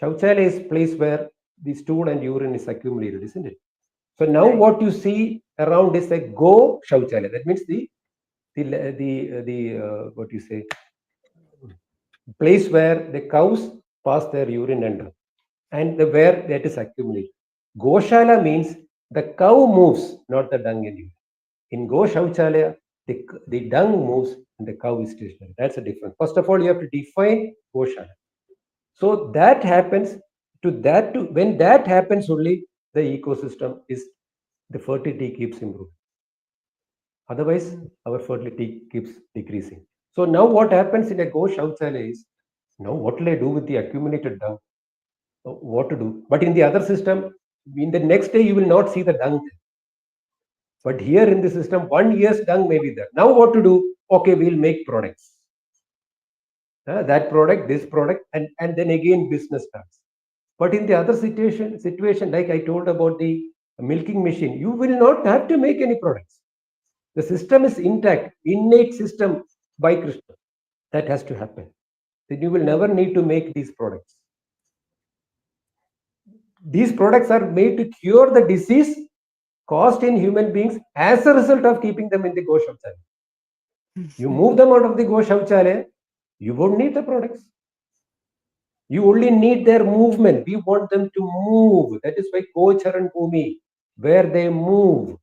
Shauchalaya is place where the stool and urine is accumulated, isn't it? So now Right. what you see around is a Go Shauchalaya. That means the what you say place where the cows pass their urine and where that is accumulated. Goshala means the cow moves, not the dung and urine. In Go Shauchalaya, the dung moves and the cow is stationary. That's a difference. First of all, you have to define Goshala. So that happens when that happens only the ecosystem is the fertility keeps improving. Otherwise, our fertility keeps decreasing. So now what happens in a Go Shauchalaya is now what will I do with the accumulated dung? What to do? But in the other system, in the next day you will not see the dung there. But here in the system, 1 year's dung may be there. Now what to do? Okay, we'll make products. That product, this product, and then again business starts. But in the other situation, like I told about the milking machine, you will not have to make any products. The system is intact, innate system by Krishna. That has to happen. Then you will never need to make these products. These products are made to cure the disease caused in human beings as a result of keeping them in the Go Shauchalaya. You move them out of the Go Shauchalaya, you won't need the products. You only need their movement. We want them to move. That is why Gocharan Bhumi, where they move.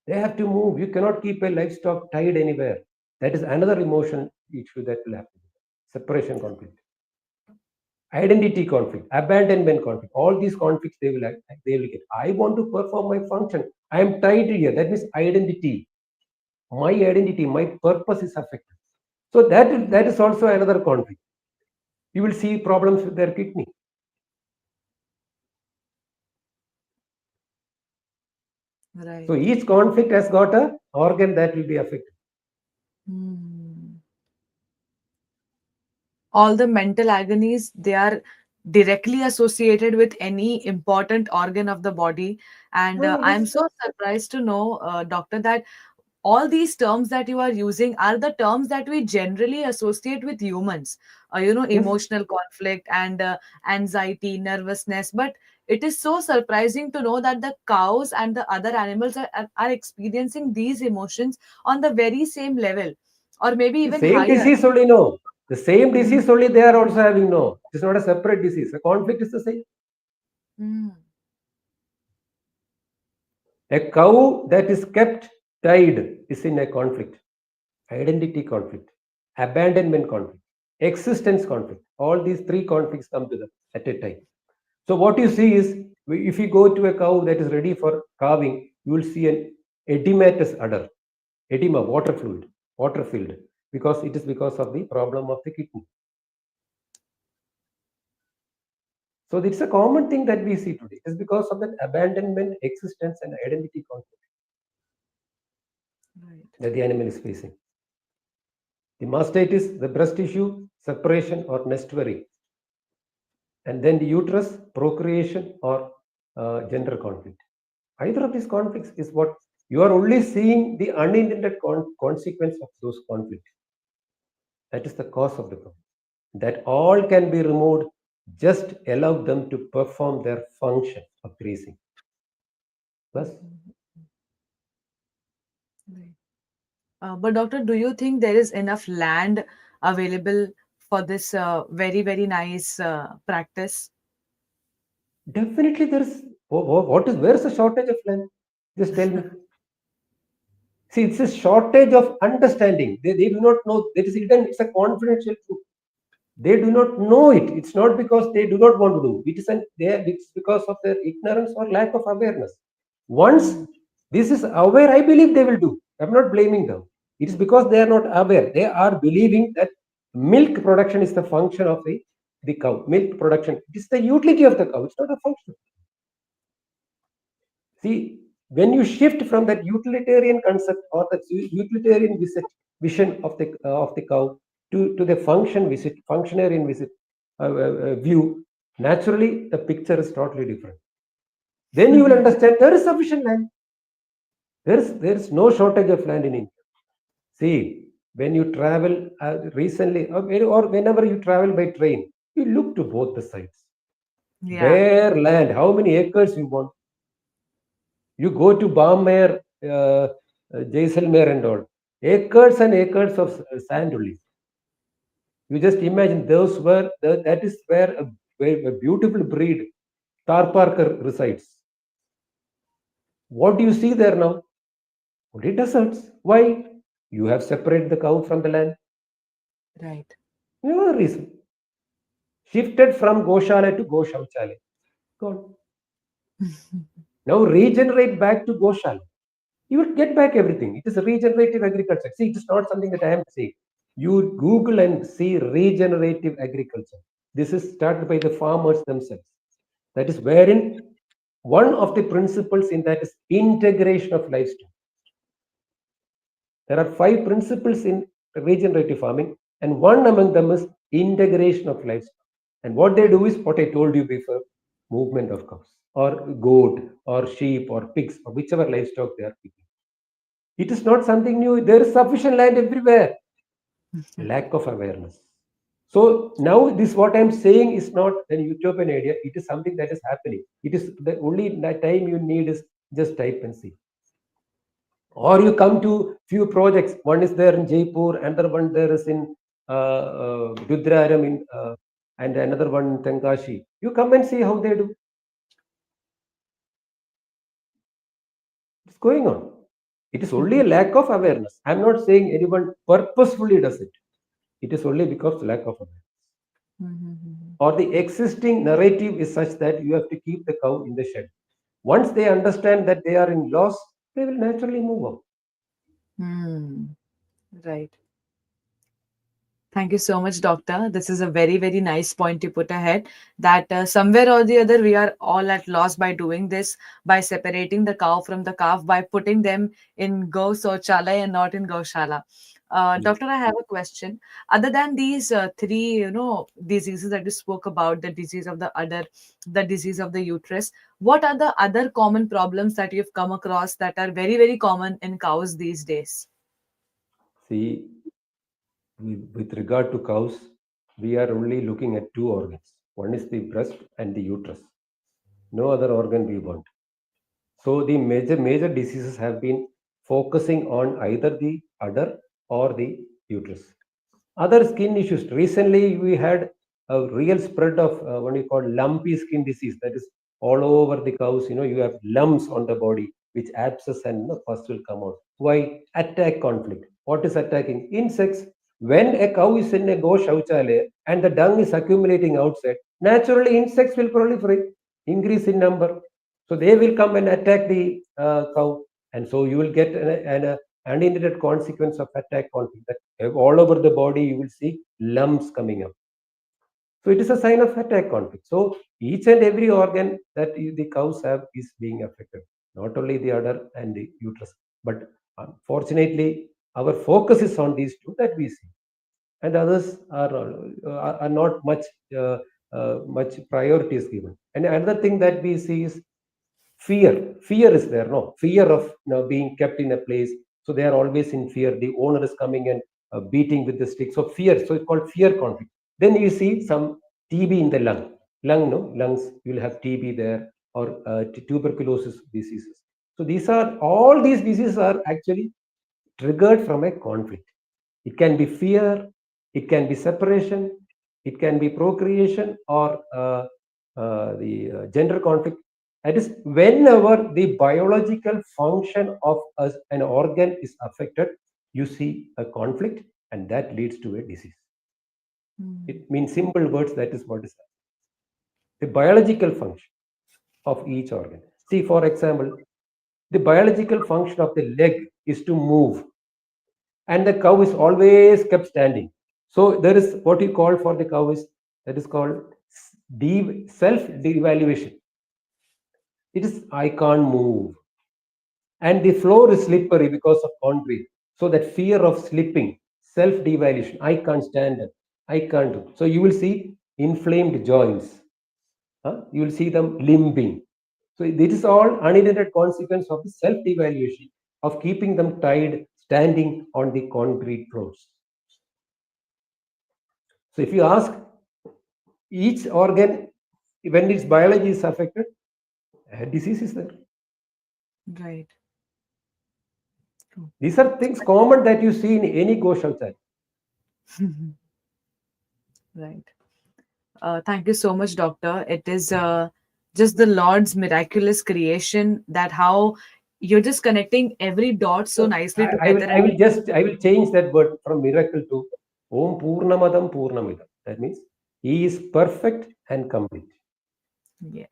They have to move. You cannot keep a livestock tied anywhere. That is another emotion issue that will happen. Separation conflict, identity conflict, abandonment conflict. All these conflicts they will get. I want to perform my function. I am tied here. That means identity. My identity, my purpose is affected. So that is also another conflict. You will see problems with their kidney. So Right. each conflict has got a organ that will be affected. Hmm. all the mental agonies, they are directly associated with any important organ of the body. And Ah, I'm yes. so surprised to know, doctor, that all these terms that you are using are the terms that we generally associate with humans. Yes. Emotional conflict and anxiety, nervousness. But it is so surprising to know that the cows and the other animals are experiencing these emotions on the very same level, or maybe The even same higher. disease only, no. The same Mhm. disease only they are also having, no. It is not a separate disease. The conflict is the same. Mm. A cow that is kept tied is in a conflict. Identity conflict, abandonment conflict, existence conflict. All these three conflicts come to them at a time. So what you see is, if you go to a cow that is ready for calving, you will see an edematous udder, edema, water fluid, water filled, because it is because of the problem of the kidney. So it's a common thing that we see today. It's because of that abandonment, existence, and identity conflict Right. that the animal is facing. The mastitis, the breast tissue, separation or nest worry, and then the uterus, procreation or gender conflict. Either of these conflicts is what you are only seeing the unintended consequence of those conflicts. That is the cause of the problem. That all can be removed. Just allow them to perform their function of grazing. Plus, Mhm. Right. But doctor, do you think there is enough land available for this very, very nice practice? definitely there is. What is, where is the shortage of land? Just tell me. See, it's a shortage of understanding. They do not know. That is hidden. It's a confidential truth. They do not know it. It's not because they do not want to do. It's because of their ignorance or lack of awareness. Once Mm. this is aware, I believe they will do. I'm not blaming them. It is because they are not aware. They are believing that milk production is the function of the cow. Milk production. It is the utility of the cow. It's not a function. See, when you shift from that utilitarian concept or the utilitarian vision of the cow to the functionarian view, naturally the picture is totally different. Then you will understand there is sufficient land. There is no shortage of land in India. See, when you travel recently or whenever you travel by train, you look to both the sides. Yeah. Bare land, how many acres you want? You go to Balmair, Jaisalmer and all, acres and acres of sand only. You just imagine that is where a beautiful breed, Tarparker, resides. What do you see there now? Only deserts. Why? You have separated the cow from the land. Right. No reason. Shifted from Goshala to Goshauchale. Gone. Now regenerate back to Goshala. You will get back everything. It is regenerative agriculture. See, it is not something that I am saying. You Google and see regenerative agriculture. This is started by the farmers themselves. That is wherein one of the principles in that is integration of livestock. There are 5 principles in regenerative farming, and one among them is integration of livestock. And what they do is what I told you before: movement of cows, or goat, or sheep, or pigs, or whichever livestock they are keeping. It is not something new. There is sufficient land everywhere. Lack of awareness. So now this what I'm saying is not an utopian idea. It is something that is happening. It is the only time you need is just type and see. Or you come to few projects. One is there in Jaipur, another one there is in Rudraram and another one in Tenkashi. You come and see how they do. It's going on. It is only a lack of awareness. I'm not saying anyone purposefully does it. It is only because lack of awareness. Or the existing narrative is such that you have to keep the cow in the shed. Once they understand that they are in loss, they will naturally move on. Hmm. Right. Thank you so much, doctor. This is a very, very nice point you put ahead, that somewhere or the other we are all at loss by doing this, by separating the cow from the calf, by putting them in Go Sochala and not in Goshala. Yes. Doctor, I have a question. Other than these three, diseases that you spoke about, the disease of the udder, the disease of the uterus, what are the other common problems that you've come across that are very, very common in cows these days? See, with regard to cows, we are only looking at two organs. One is the breast and the uterus. No other organ we want. So the major diseases have been focusing on either the udder or the uterus. Other skin issues. Recently, we had a real spread of what you call lumpy skin disease. That is all over the cows. You have lumps on the body, which abscess and pus will come out. Why? Attack conflict. What is attacking? Insects. When a cow is in a go shauchalaya and the dung is accumulating outside, naturally insects will proliferate, increase in number. So they will come and attack the cow, and so you will get an unintended consequence of attack conflict. That all over the body you will see lumps coming up. So it is a sign of attack conflict. So each and every organ that the cows have is being affected, not only the udder and the uterus. But unfortunately, our focus is on these two that we see, and others are not much priority is given. And another thing that we see is fear is there, no fear of being kept in a place, so they are always in fear. The owner is coming and beating with the stick, so fear, so it's called fear conflict. Then you see some TB in the lung, no lungs, you will have TB there, or tuberculosis diseases. So all these diseases are actually triggered from a conflict. It can be fear, it can be separation, it can be procreation, or the gender conflict. That is, whenever the biological function of an organ is affected, you see a conflict, and that leads to a disease. Hmm. It means simple words, that is what is the biological function of each organ. See, for example, the biological function of the leg is to move, and the cow is always kept standing. So there is what you call for the cow is that is called self devaluation. It is I can't move, and the floor is slippery because of concrete. So that fear of slipping, self devaluation. I can't stand it. I can't do. So you will see inflamed joints. You will see them limping. So this is all unintended consequence of the self devaluation of keeping them tied, standing on the concrete floors. So if you ask each organ, when its biology is affected, a disease is there. Right. True. These are things common that you see in any Goshala. Right. Thank you so much, Doctor. It is just the Lord's miraculous creation that how you're just connecting every dot so So nicely I will together. I And will just I will change that word from miracle to Om Purnamadam Purnamidam. That means He is perfect and complete,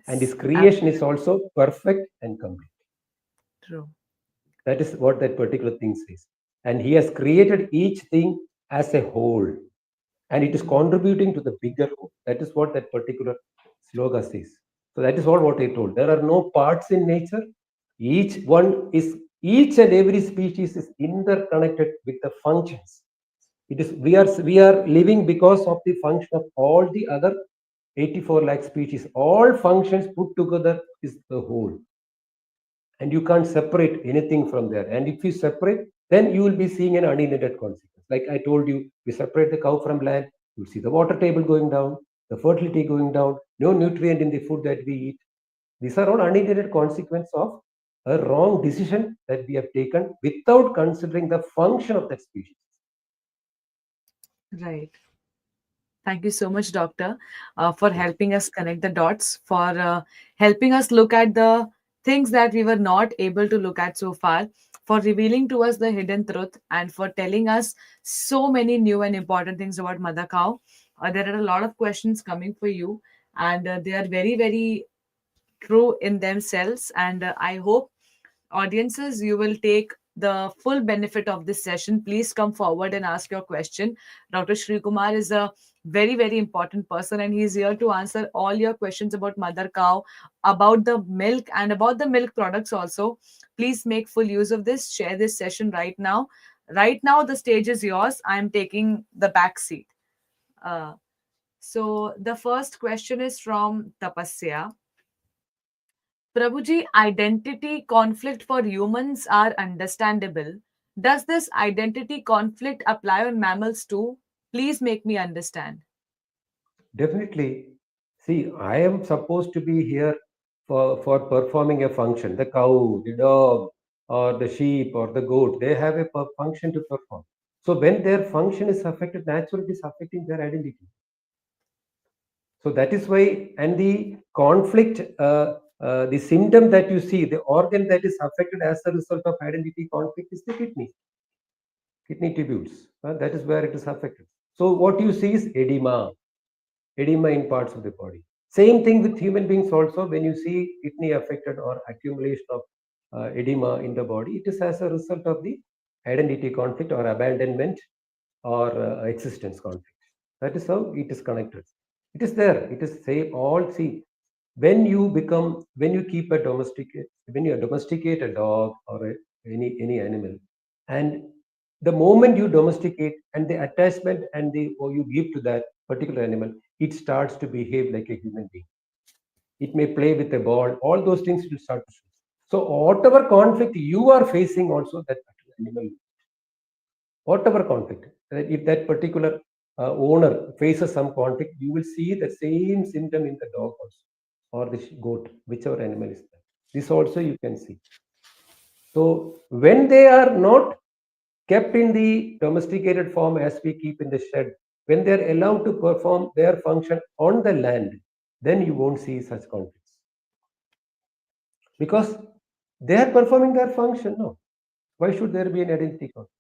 and His yes, creation is absolutely also perfect and complete. true. That is what that particular thing says, and He has created each thing as a whole, and it is Mm. contributing to the bigger whole. That is what that particular sloga says. So that is all what I told. There are no parts in nature. Each and every species is interconnected with the functions. It is we are living because of the function of all the other 84 lakh species. All functions put together is the whole, and you can't separate anything from there. And if you separate, then you will be seeing an unintended consequence. Like I told you, we separate the cow from land, you'll see the water table going down, the fertility going down, no nutrient in the food that we eat. These are all unintended consequence of a wrong decision that we have taken without considering the function of that species. Right. Thank you so much, Doctor, for Yes. helping us connect the dots, for helping us look at the things that we were not able to look at so far, for revealing to us the hidden truth, and for telling us so many new and important things about Mother Cow. There are a lot of questions coming for you, and they are very, very true in themselves. And I hope audiences, you will take the full benefit of this session. Please come forward and ask your question. Dr. Sreekumar is a very, very important person, and he's here to answer all your questions about mother cow, about the milk, and about the milk products also. Please make full use of this. Share this session right now. Right now, the stage is yours. I'm taking the back seat. Uh, so the first question is from Tapasya. Prabhuji, identity conflict for humans are understandable. Does this identity conflict apply on mammals too? Please make me understand. Definitely. See, I am supposed to be here for performing a function. The cow, the dog, or the sheep, or the goat, they have a function to perform. So when their function is affected, naturally it is affecting their identity. So that is why, and the conflict, the symptom that you see, the organ that is affected as a result of identity conflict is the kidney tubules. That is where it is affected. So what you see is edema in parts of the body. Same thing with human beings also. When you see kidney affected or accumulation of edema in the body, it is as a result of the identity conflict or abandonment or existence conflict. That is how it is connected. It is there. It is say all. See, when you keep a when you domesticate a dog or any animal, and the moment you domesticate and the attachment and the or you give to that particular animal, it starts to behave like a human being. It may play with a ball. All those things will start to show. So whatever conflict you are facing, also that animal, whatever conflict, if that particular owner faces some conflict, you will see the same symptom in the dog also, or the goat, whichever animal is there. This also you can see. So when they are not kept in the domesticated form as we keep in the shed, when they are allowed to perform their function on the land, then you won't see such conflicts because they are performing their function. No, why should there be an identity conflict?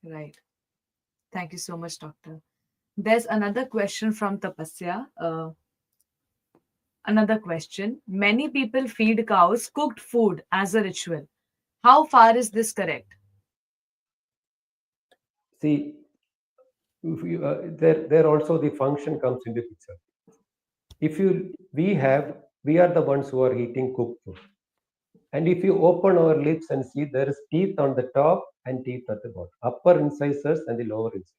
Right. Thank you so much, doctor. There's another question from Tapasya. Another question. Many people feed cows cooked food as a ritual. How far is this correct? See, if you, there also the function comes into picture. If you we are the ones who are eating cooked food, and if you open our lips and see, there is teeth on the top and teeth at the bottom, upper incisors and the lower incisors.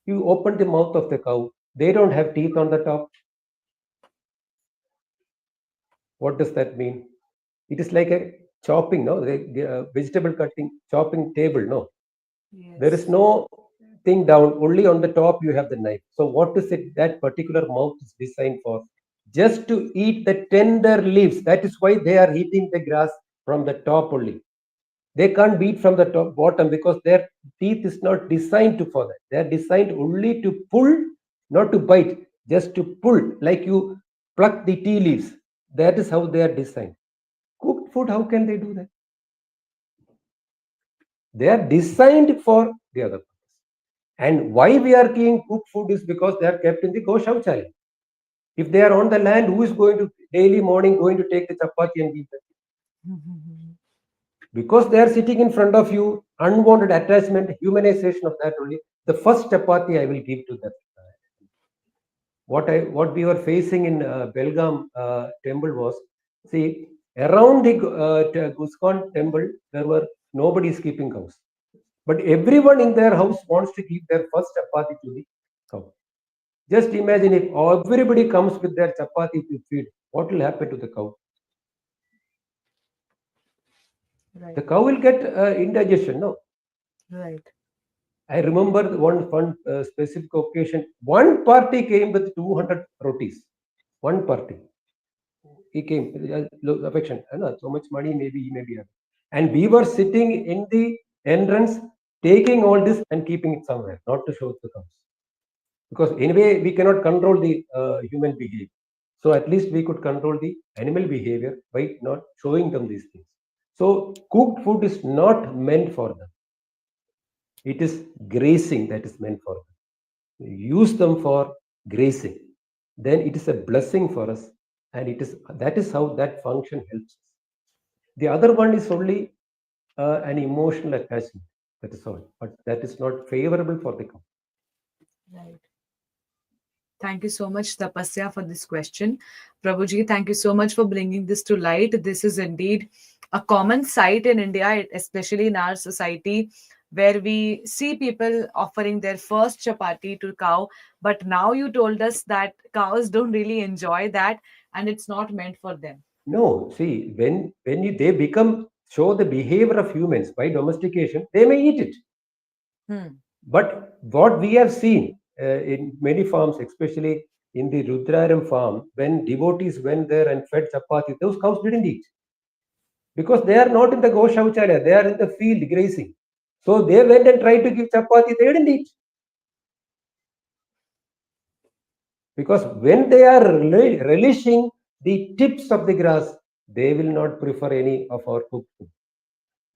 You open the mouth of the cow, they don't have teeth on the top. What does that mean? It is like a chopping, no? The vegetable cutting, chopping table, no? There is Yes. no thing down, only on the top you have the knife. So what is it that particular mouth is designed for? Just to eat the tender leaves. That is why they are eating the grass from the top only. They can't beat from the top bottom because their teeth is not designed to for that. They are designed only to pull, not to bite, just to pull, like you pluck the tea leaves. That is how they are designed. Cooked food, how can they do that? They are designed for the other purpose. And why we are eating cooked food is because they are kept in the Goshala. If they are on the land, who is going to daily morning going to take the chapati and eat it? Because they are sitting in front of you, unwanted attachment, humanization of that only. The first chapati I will give to them. What we were facing in Belgaum temple was, see, around the ISKCON temple there were nobody is keeping cows, but everyone in their house wants to give their first chapati to the cow. Just imagine if everybody comes with their chapati to feed, what will happen to the cow? Right. The cow will get indigestion, no? Right. I remember one specific occasion. One party came with 200 rotis. One party. He came, affection. So much money, maybe he may be having. And we were sitting in the entrance, taking all this and keeping it somewhere, not to show the cows. Because anyway, we cannot control the human behavior. So at least we could control the animal behavior by not showing them these things. So cooked food is not meant for them. It is grazing that is meant for them. Use them for grazing. Then it is a blessing for us, and that is how that function helps us. The other one is only an emotional attachment. That is all, but that is not favorable for the cow. Right. Thank you so much, Tapasya, for this question. Prabhuji, thank you so much for bringing this to light. This is indeed a common sight in India, especially in our society, where we see people offering their first chapati to cow. But now you told us that cows don't really enjoy that and it's not meant for them. No, see, they become show the behavior of humans by domestication, they may eat it. Hmm. But what we have seen in many farms, especially in the Rudraram farm, when devotees went there and fed chapati, those cows didn't eat because they are not in the Goshala, they are in the field grazing. So they went and tried to give chapati, they didn't eat. Because when they are relishing the tips of the grass, they will not prefer any of our cooked food.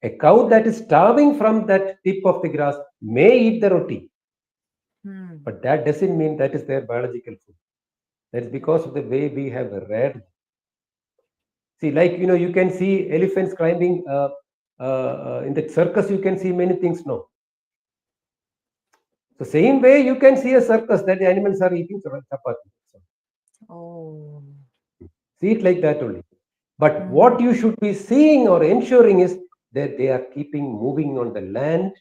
A cow that is starving from that tip of the grass may eat the roti, Hmm. but that doesn't mean that is their biological food. That's because of the way we have reared. See, like you can see elephants climbing in the circus. You can see many things now. The same way you can see a circus that the animals are eating chapati. So, Oh. see it like that only. But Hmm. what you should be seeing or ensuring is that they are keeping moving on the land,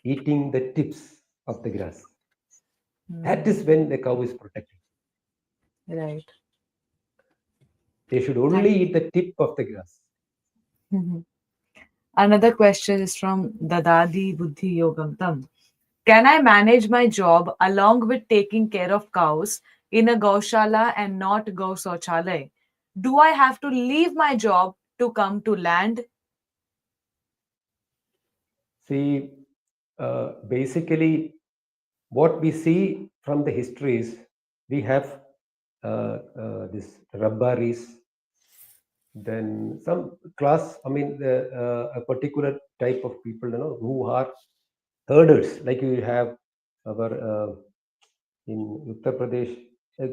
eating the tips of the grass. That is Hmm. when the cow is protected. Right. They should Thank only eat the tip of the grass. you. Another question is from Dadadi Buddhi Yogam Tam. Can I manage my job along with taking care of cows in a Gaushala and not Go Sauchalay? Do I have to leave my job to come to land? See, basically, what we see from the histories, we have this rabbaris, then some class, I mean, a particular type of people, who are herders, like you have our in Uttar Pradesh,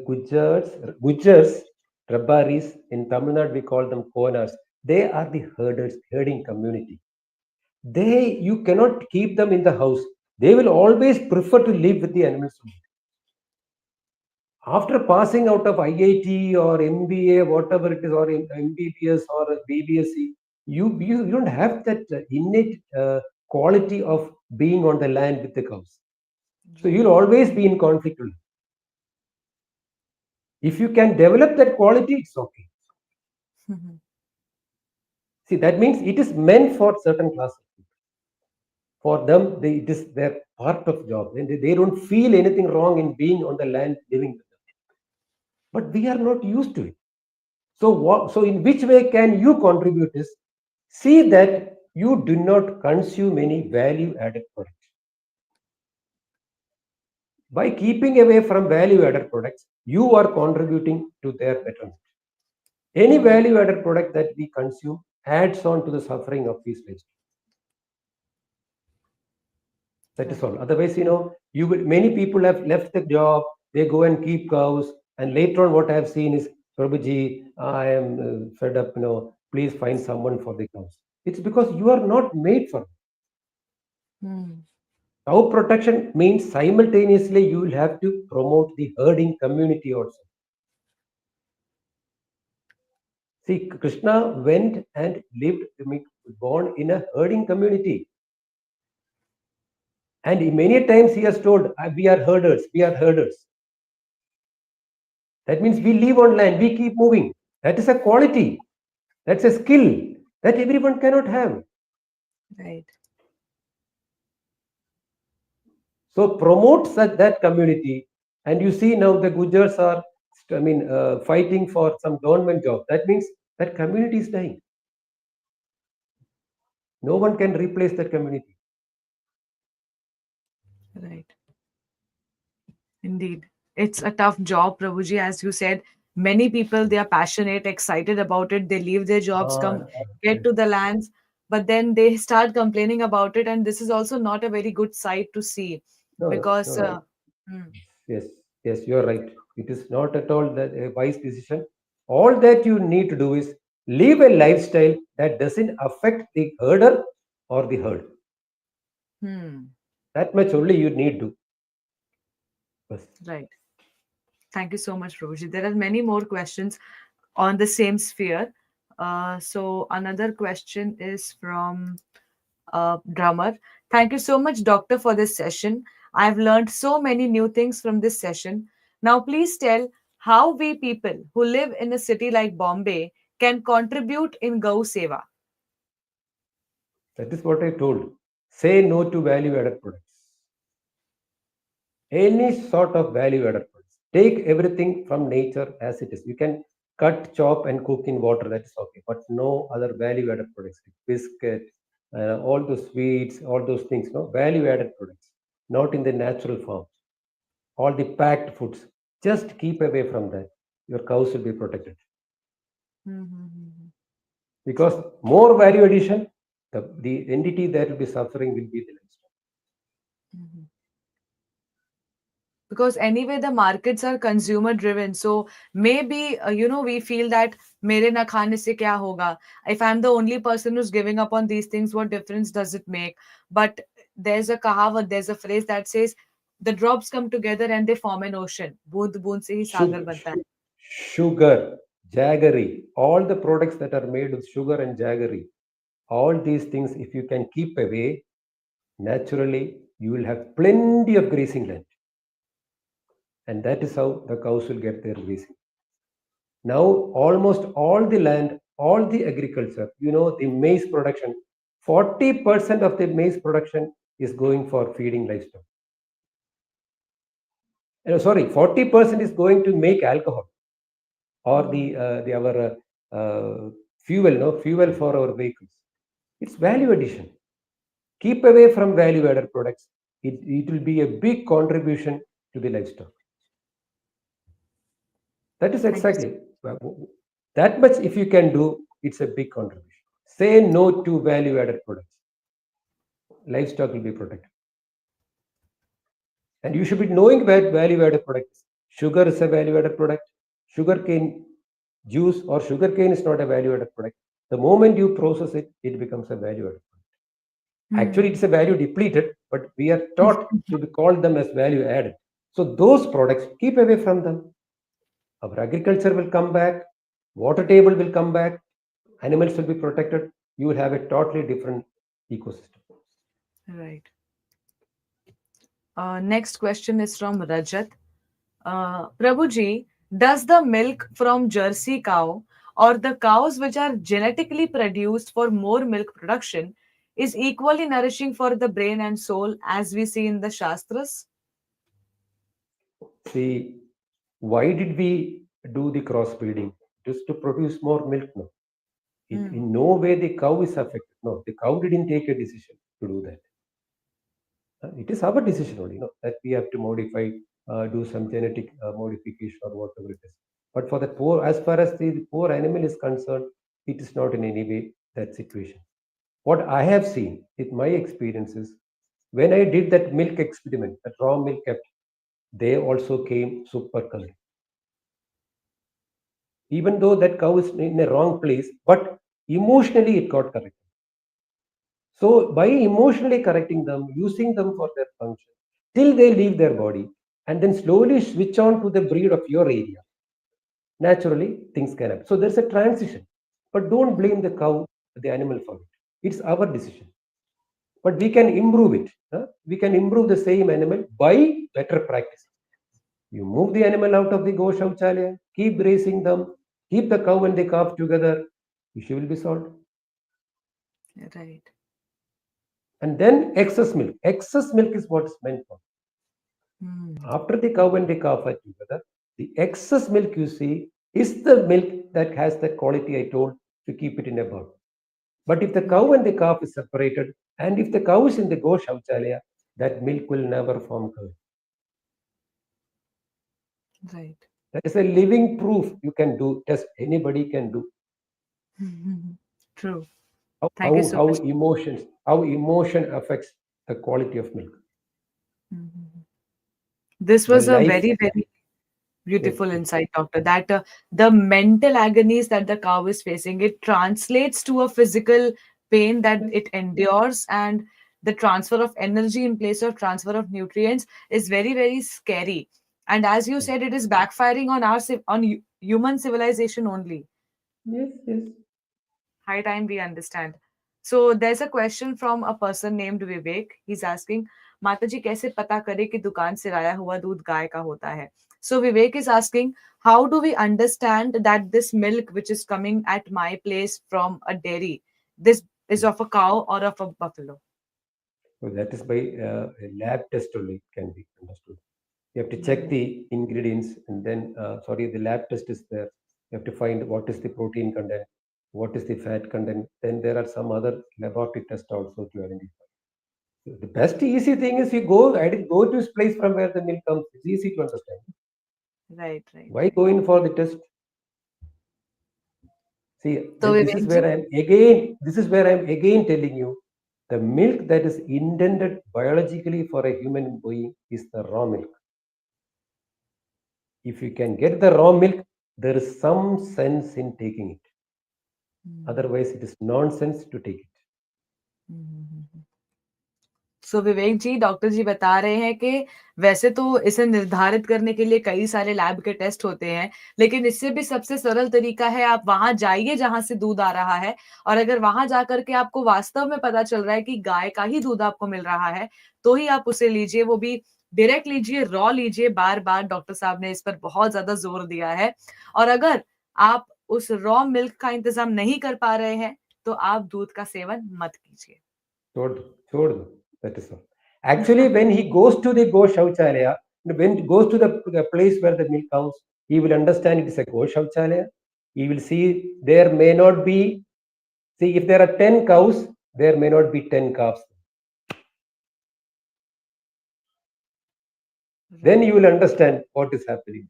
Gujars, Rabbaris, in Tamil Nadu, we call them Konas. They are the herders, herding community. You cannot keep them in the house. They will always prefer to live with the animals. After passing out of IIT or MBA, whatever it is, or MBBS or BBSc, you don't have that innate quality of being on the land with the cows. So Right. you'll always be in conflict. If you can develop that quality, it's okay. See, that means it is meant for certain class of people. For them, it is their part of job. And they don't feel anything wrong in being on the land living with them. But we are not used to it. So in which way can you contribute is see that you do not consume any value added product. By keeping away from value added products, you are contributing to their betterment. Any Hmm. value added product that we consume adds on to the suffering of these livestock. That is Right. all. Otherwise, you will. Many people have left the job. They go and keep cows, and later on, what I have seen is, Prabhuji, I am fed up. Please find someone for the cows. It's because you are not made for it. Hmm. Cow protection means simultaneously you will have to promote the herding community also. See, Krishna went and lived, born in a herding community. And many times he has told, we are herders, we are herders. That means we live on land, we keep moving. That is a quality, that's a skill that everyone cannot have. Right. So promote that community. And you see now the Gujars are, fighting for some government job. That means that community is dying. No one can replace that community. Right. Indeed. It's a tough job, Prabhuji. As you said, many people, they are passionate, excited about it. They leave their jobs, come get to the lands, but then they start complaining about it. And this is also not a very good sight to see No, because, no. hmm, Yes, yes, you're right. It is not at all that a wise decision. All that you need to do is live a lifestyle that doesn't affect the herder or the herd. hmm, That much only you need to. Yes. right. Thank you so much, Prabhuji. There are many more questions on the same sphere. So another question is from drummer. Thank you so much, doctor, for this session. I've learned so many new things from this session. Now, please tell how we people who live in a city like Bombay can contribute in Gau Seva. That is what I told. Say no to value added products. Any sort of value added products. Take everything from nature as it is. You can cut, chop, and cook in water. That is okay. But no other value added products. Like biscuit, all those sweets, all those things. No value added products. Not in the natural form. All the packed foods. Just keep away from that. Your cows will be protected. Mm-hmm. Because True. more value addition, the entity that will be suffering will be the livestock. Mhm. Because anyway the markets are consumer driven, so maybe we feel that mere na khane se kya hoga, if I'm the only person who's giving up on these things, what difference does it make? But there's a kahavat, there's a phrase that says the drops come together and they form an ocean. Boond boond se hi sagar Sugar, banta hai. sugar, jaggery, all the products that are made with sugar and jaggery, all these things, if you can keep away, naturally, you will have plenty of grazing land. And that is how the cows will get their grazing. Now, almost all the land, all the agriculture, the maize production, 40% of the maize production is going for feeding livestock. Sorry, 40% is going to make alcohol or the our fuel, no fuel for our vehicles. It's value addition. Keep away from value added products. It will be a big contribution to the livestock. That is Thank you so exactly that much. If you can do, it's a big contribution. Say no to value added products. Livestock will be protected. And you should be knowing what value added products. Sugar is a value added product. Sugarcane juice or sugarcane is not a value added product. The moment you process it, it becomes a value added product. Actually, much. it's a value depleted, but we are taught to be called them as value added. So those products, keep away from them. Our agriculture will come back, water table will come back, animals will be protected. You will have a totally different ecosystem. Right. Next question is from Rajat. Prabhuji, does the milk from Jersey cow or the cows which are genetically produced for more milk production is equally nourishing for the brain and soul as we see in the Shastras? See, why did we do the crossbreeding? Just to produce more milk? No. Mm. In no way the cow is affected. No, the cow didn't take a decision to do that. It is our decision only, that we have to modify, do some genetic modification or whatever it is. But for the poor, as far as the poor animal is concerned, it is not in any way that situation. What I have seen with my experiences, when I did that milk experiment, that raw milk kept, they also came super colored. Even though that cow is in a wrong place, but emotionally it got corrected. So by emotionally correcting them, using them for their function, till they leave their body, and then slowly switch on to the breed of your area, naturally things can happen. So there's a transition. But don't blame the cow, the animal for it. It's our decision. But we can improve it. We can improve the same animal by better practice. You move the animal out of the go shauchalaya, keep raising them, keep the cow and the calf together, issue will be solved. Right. And then excess milk. Excess milk is what is meant for. Mm. After the cow and the calf are together, the excess milk you see is the milk that has the quality I told to keep it in a bowl. But if the Mm. cow and the calf is separated, and if the cow is in the go shauchalaya, that milk will never form curd. Right. That is a living proof you can do. Test anybody can do. True. How, Thank you how, so how much. emotions, how emotion affects the quality of milk. Mhm. This The was a life, very, very yes, beautiful yes, insight, doctor. That the mental agonies that the cow is facing, it translates to a physical pain that yes, it endures, and the transfer of energy in place of transfer of nutrients is very, very scary. And as you yes, said, it is backfiring on human civilization only. yes, yes. High time we understand. So there's a question from a person named Vivek. He's asking, माता जी कैसे पता करे कि दुकान से लाया हुआ दूध गाय का होता है? So Vivek is asking, how do we understand that this milk which is coming at my place from a dairy, this is of a cow or of a buffalo? So that is by a lab test only it can be understood. You have to check Mhm. the ingredients, and then, the lab test is there. You have to find what is the protein content, what is the fat content. Then there are some other laboratory tests also to identify. So the best easy thing is you go to this place from where the milk comes. It's easy to understand. Right, right, Why right. go in for the test? See, So this is Vivek where ji, I'm again telling you, the milk that is intended biologically for a human being is the raw milk. If you can get the raw milk, there is some sense in taking it. Otherwise, it is nonsense to take it. So Vivek ji, doctor ji बता रहे हैं कि वैसे तो इसे निर्धारित करने के लिए कई सारे लैब के टेस्ट होते हैं, लेकिन इससे भी सबसे सरल तरीका है आप वहां जाइए जहां से दूध आ रहा है, और अगर वहां जाकर के आपको वास्तव में पता चल रहा है कि गाय का ही दूध आपको मिल रहा है, तो ही आप उसे लीजिए, वो भी डायरेक्ट लीजिए, रॉ लीजिए। बार बार डॉक्टर साहब ने इस पर बहुत ज्यादा जोर दिया है। और अगर आप उस रॉ मिल्क का इंतजाम नहीं कर पा रहे हैं, तो आप दूध का सेवन मत कीजिए। Chod, that is all. Actually, when he goes to the Go Shauchalaya, when he goes to the place where the milk comes, he will understand it is a Go Shauchalaya. He will see there may not be, see, if there are 10 cows, there may not be 10 calves. Then you will understand what is happening.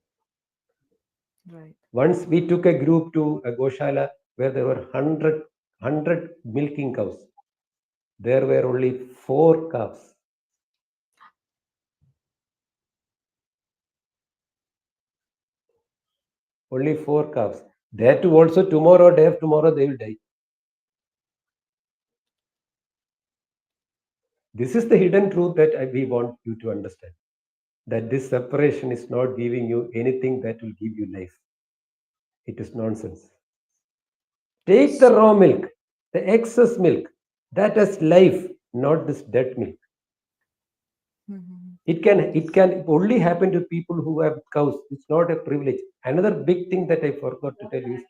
Right. Once we took a group to a Goshala where there were 100 milking cows. There were only 4 calves. Only 4 calves. There too also tomorrow, day after tomorrow, they will die. This is the hidden truth that we want you to understand. That this separation is not giving you anything that will give you life. It is nonsense. Take the raw milk, the excess milk. That is life, not this dead milk. It can only happen to people who have cows. It's not a privilege. Another big thing that I forgot to tell you is,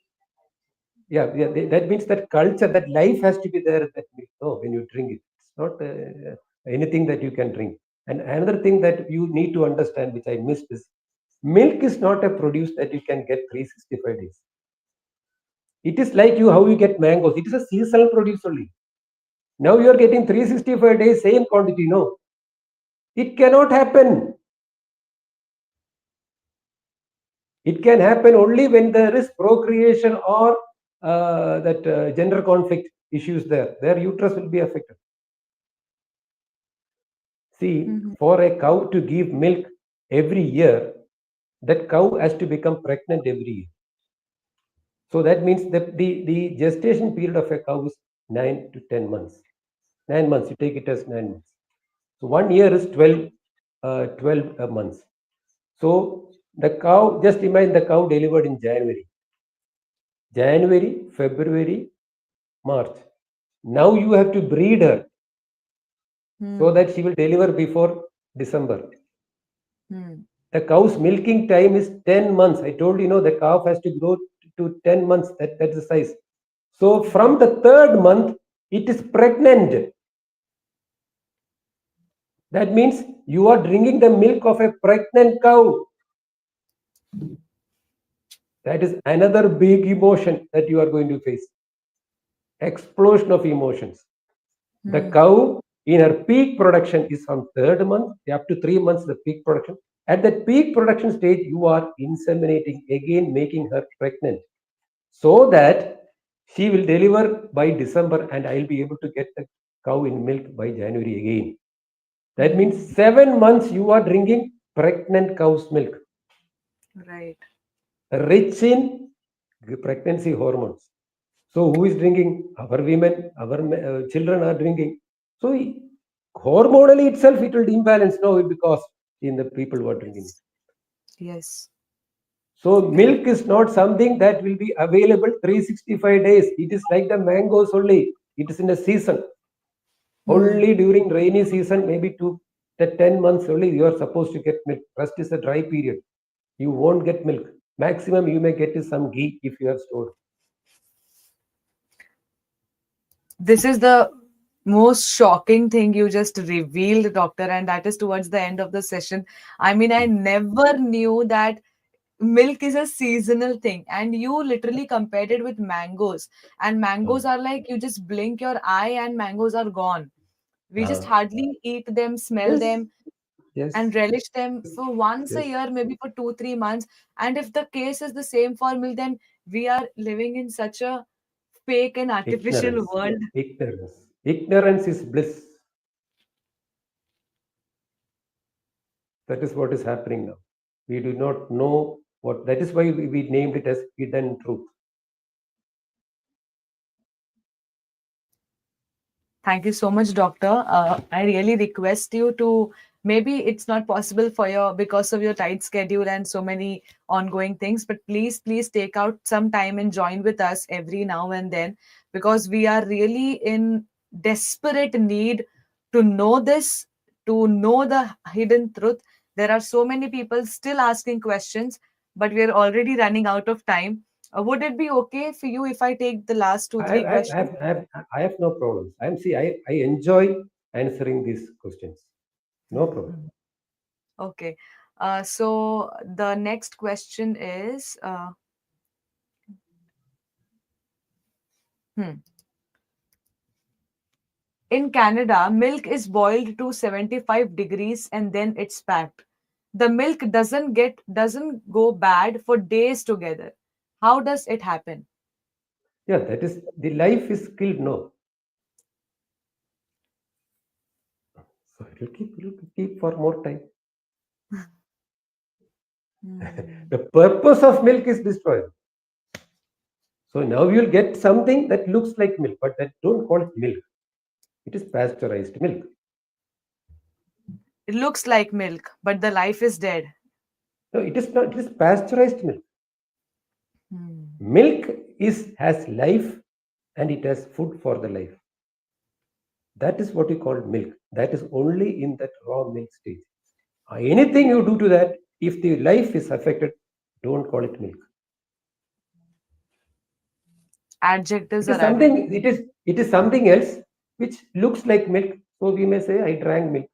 that means that culture, that life has to be there at that milk. No, when you drink it, it's not anything that you can drink. And another thing that you need to understand, which I missed, is milk is not a produce that you can get 365 days. It is like how you get mangoes. It is a seasonal produce only. Now you are getting 365 days, same quantity. No, it cannot happen. It can happen only when there is procreation or gender conflict issues there. Their uterus will be affected. See, for a cow to give milk every year, that cow has to become pregnant every year. So that means that the gestation period of a cow is 9 to 10 months. 9 months, you take it as 9 months. So 1 year is 12 months. So the cow, just imagine the cow delivered in January, February, March. Now you have to breed her so that she will deliver before December. The cow's milking time is 10 months. I told you, the calf has to grow to 10 months. That's the size. So from the 3rd month, it is pregnant. That means you are drinking the milk of a pregnant cow. That is another big emotion that you are going to face. Explosion of emotions. The cow in her peak production is from 3rd month up to 3 months, the peak production. At that peak production stage, you are inseminating again, making her pregnant, so that she will deliver by December and I'll be able to get the cow in milk by January again. That means 7 months you are drinking pregnant cow's milk. Right. Rich in pregnancy hormones. So who is drinking? Our women, our children are drinking. So hormonally itself it will imbalance now because in the people who are drinking. Yes. So milk is not something that will be available 365 days. It is like the mangoes only. It is in a season. Only Hmm. during rainy season, maybe 10 months only, you are supposed to get milk. Rest is a dry period. You won't get milk. Maximum you may get is some ghee if you have stored. This is the most shocking thing you just revealed, doctor, and that is towards the end of the session. I mean, I never knew that milk is a seasonal thing, and you literally compared it with mangoes. And mangoes are like you just blink your eye and mangoes are gone. We just Ah, hardly eat them, smell yes, them, yes, and relish them for once a yes. year, maybe for 2, 3 months. And if the case is the same for milk, then we are living in such a fake and artificial Ignorance. world. Ignorance. Ignorance is bliss. That is what is happening now. We do not know what. That is why we named it as hidden truth. Thank you so much, doctor. I really request you to, maybe it's not possible for your because of your tight schedule and so many ongoing things, but please, please take out some time and join with us every now and then, because we are really in desperate need to know this, to know the hidden truth. There are so many people still asking questions, but we are already running out of time. Would it be okay for you if I take the last two, I, three I, I, questions? have, I, have, I have no problems. I enjoy answering these questions. No problem. Mhm. Okay. So the next question is, hmm. In Canada, milk is boiled to 75 degrees and then it's packed. The milk doesn't go bad for days together. How does it happen? Yeah, that is the life is killed. No, so it will keep for more time. Hmm. The purpose of milk is destroyed. So now you'll get something that looks like milk, but that don't call it milk. It is pasteurized milk. It looks like milk, but the life is dead. No, it is not. It is pasteurized milk. Hmm. Milk is has life, and it has food for the life. That is what you call milk. That is only in that raw milk stage. Anything you do to that, if the life is affected, don't call it milk. Adjectives It is are added. something. It is something else which looks like milk. So we may say I drank milk,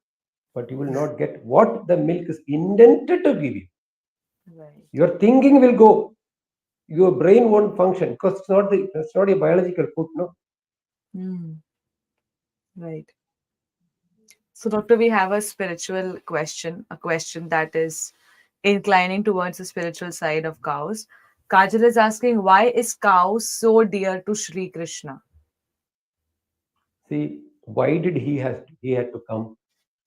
but you will not get what the milk is intended to give you. Right. Your thinking will go. Your brain won't function because it's not a biological food. No. Hmm. Right. So, doctor, we have a spiritual question, a question that is inclining towards the spiritual side of cows. Kajal is asking, why is cow so dear to Sri Krishna? See, why did he had to come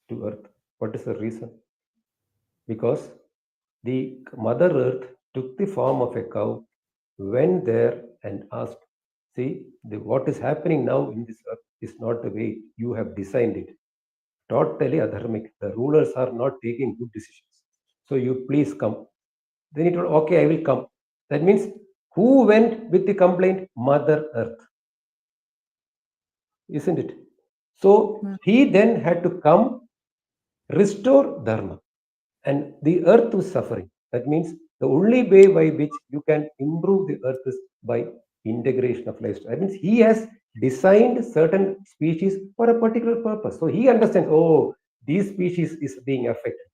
to earth? What is the reason? Because the Mother Earth took the form of a cow, went there and asked, see, what is happening now in this earth is not the way you have designed it. Totally adharmic. The rulers are not taking good decisions. So you please come. Then it will, okay, I will come. That means who went with the complaint? Mother Earth, isn't it? So Hmm. he then had to come, restore dharma, and the earth was suffering. That means the only way by which you can improve the earth is by integration of lifestyle. That means he has designed certain species for a particular purpose. So he understands, oh, these species is being affected.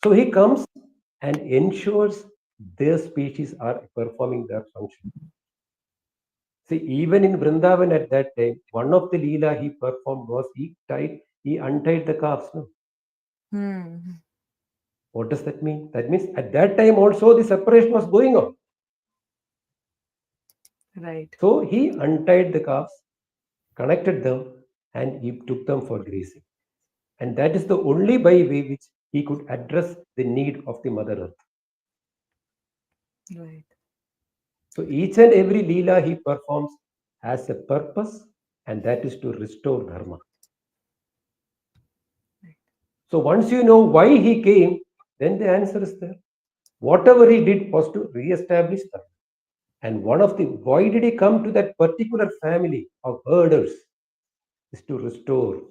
So he comes and ensures their species are performing their function. See, even in Vrindavan at that time, one of the Leela he performed was he untied the calves. No? Hmm. What does that mean? That means at that time also the separation was going on. Right. So he untied the calves, connected them, and he took them for grazing. And that is the only by way which he could address the need of the Mother Earth. Right. So each and every Leela he performs has a purpose, and that is to restore Dharma. Right. So once you know why he came, then the answer is there. Whatever he did was to re-establish that. And one of the why did he come to that particular family of herders is to restore.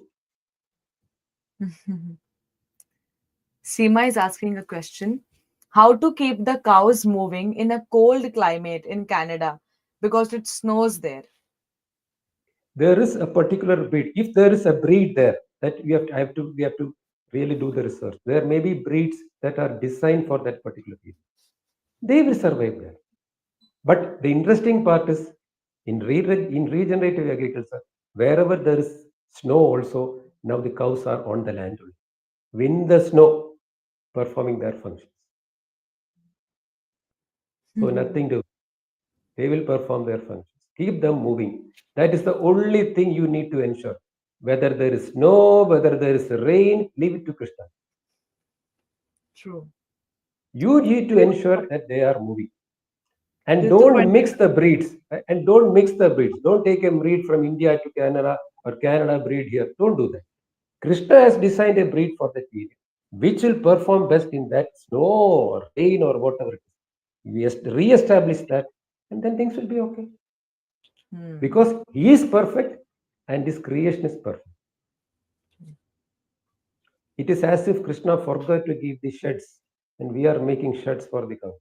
Seema is asking a question. How to keep the cows moving in a cold climate in Canada because it snows there? There is a particular breed. If there is a breed there, that we have to really do the research. There may be breeds that are designed for that particular breed. They will survive there. But the interesting part is in regenerative agriculture, wherever there is snow also, now the cows are on the land only. In the snow, performing their functions. So nothing to, they will perform their functions. Keep them moving. That is the only thing you need to ensure. Whether there is snow, whether there is rain, leave it to Krishna. True. You need to ensure that they are moving. And Ritu don't Pandit. mix the breeds. And don't mix the breeds. Don't take a breed from India to Canada or Canada breed here. Don't do that. Krishna has designed a breed for that area, which will perform best in that snow or rain or whatever it is. We re-establish that, and then things will be okay. Because he is perfect and his creation is perfect. It is as if Krishna forgot to give the sheds, and we are making sheds for the cow.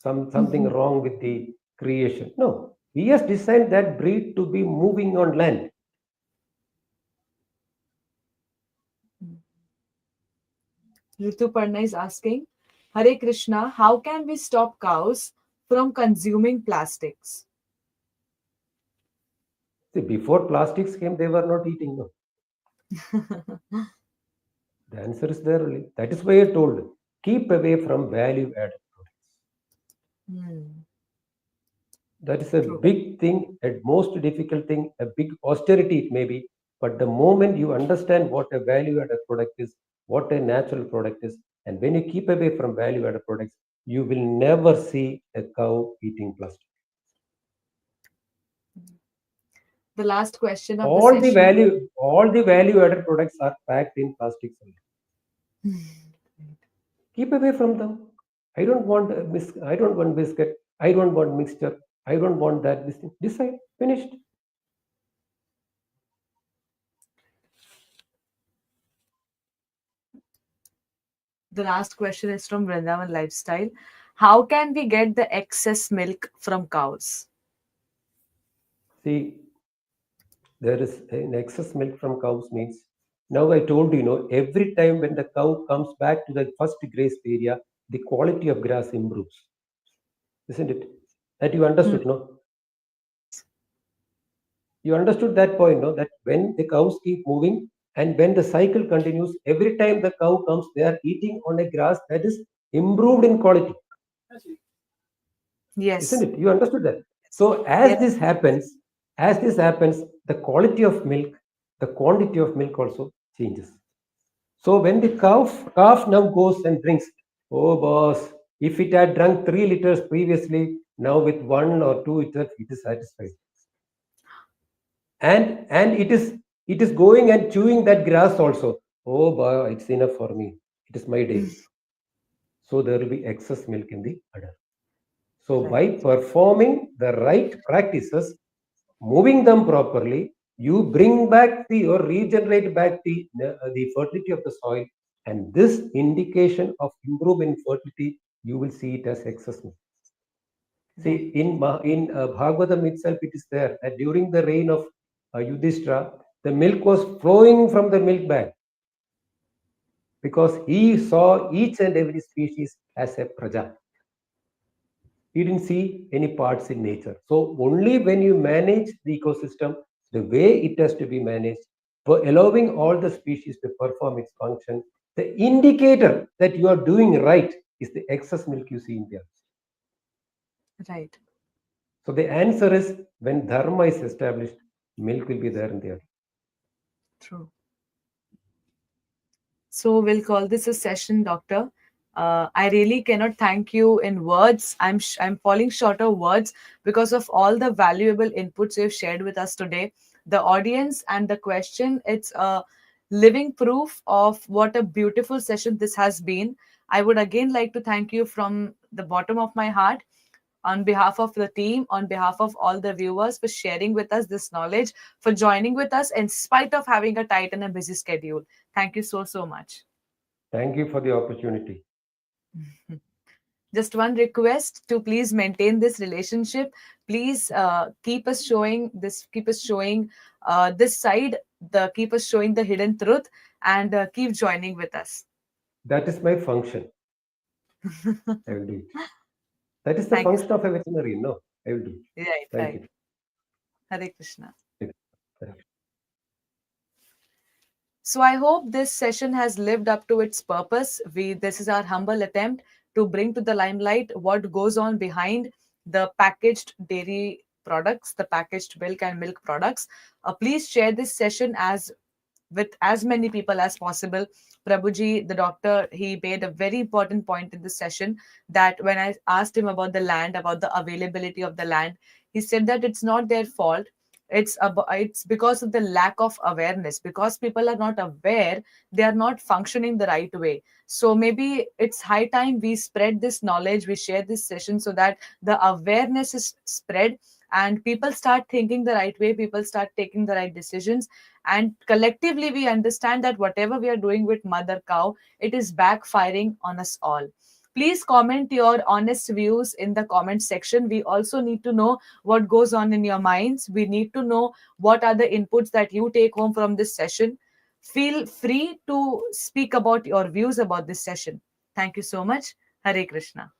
Something wrong with the creation. No, he has designed that breed to be moving on land. Ritu Parna is asking, Hare Krishna, how can we stop cows from consuming plastics? See, before plastics came, they were not eating. No, the answer is there only. That is why I told keep away from value added products. That is a True. big thing, a most difficult thing, a big austerity it may be. But the moment you understand what a value added product is, what a natural product is, and when you keep away from value added products, you will never see a cow eating plastic. The last question of the session. All the value added products are packed in plastic. Keep away from them. I don't want biscuit. I don't want mixture. I don't want that. This thing. Decide. Finished. The last question is from Vrindavan Lifestyle. How can we get the excess milk from cows? See, there is an excess milk from cows means now I told you, every time when the cow comes back to the first graze area, the quality of grass improves, isn't it? That you understood, no? Yes. You understood that point, no? That when the cows keep moving and when the cycle continues, every time the cow comes, they are eating on a grass that is improved in quality, isn't Yes. it? You understood that. So Yes. as this happens, the quality of milk, the quantity of milk also changes. So when the calf now goes and drinks, oh boss, if it had drunk 3 liters previously, now with 1 or 2 liters, it is satisfied. And it is going and chewing that grass also. Oh boy, it's enough for me. It is my day. So there will be excess milk in the udder. So Right. by performing the right practices, moving them properly, you bring back or regenerate back the fertility of the soil. And this indication of improvement in fertility, you will see it as excess milk. See, Right. in Bhagavatam itself, it is there that during the reign of Yudhishthira, the milk was flowing from the milk bag because he saw each and every species as a praja. He didn't see any parts in nature. So only when you manage the ecosystem the way it has to be managed, for allowing all the species to perform its function, the indicator that you are doing right is the excess milk you see in there. Right. So the answer is when dharma is established, milk will be there in there. True. So we'll call this a session, Doctor. I really cannot thank you in words. I'm falling short of words because of all the valuable inputs you've shared with us today. The audience and the question, it's living proof of what a beautiful session this has been. I would again like to thank you from the bottom of my heart, on behalf of the team, on behalf of all the viewers, for sharing with us this knowledge, for joining with us in spite of having a tight and a busy schedule. Thank you so, so much. Thank you for the opportunity. Just one request to please maintain this relationship. Please keep us showing this side, keep us showing the hidden truth, and keep joining with us. That is my function. I will do it. That is the Thank you function so of a much. veterinarian. No, I will do it. Right, Thank right. you. Hare Krishna. Thank you. So I hope this session has lived up to its purpose. This is our humble attempt to bring to the limelight what goes on behind the packaged dairy products, the packaged milk and milk products. Please share this session as with as many people as possible. Prabhuji, the doctor, he made a very important point in this session, that when I asked him about the land, about the availability of the land, he said that it's not their fault. It's because of the lack of awareness, because people are not aware, they are not functioning the right way. So maybe it's high time we spread this knowledge, we share this session, so that the awareness is spread and people start thinking the right way, people start taking the right decisions, and collectively we understand that whatever we are doing with mother cow, it is backfiring on us all. Please comment your honest views in the comment section. We also need to know what goes on in your minds. We need to know what are the inputs that you take home from this session. Feel free to speak about your views about this session. Thank you so much. Hare Krishna.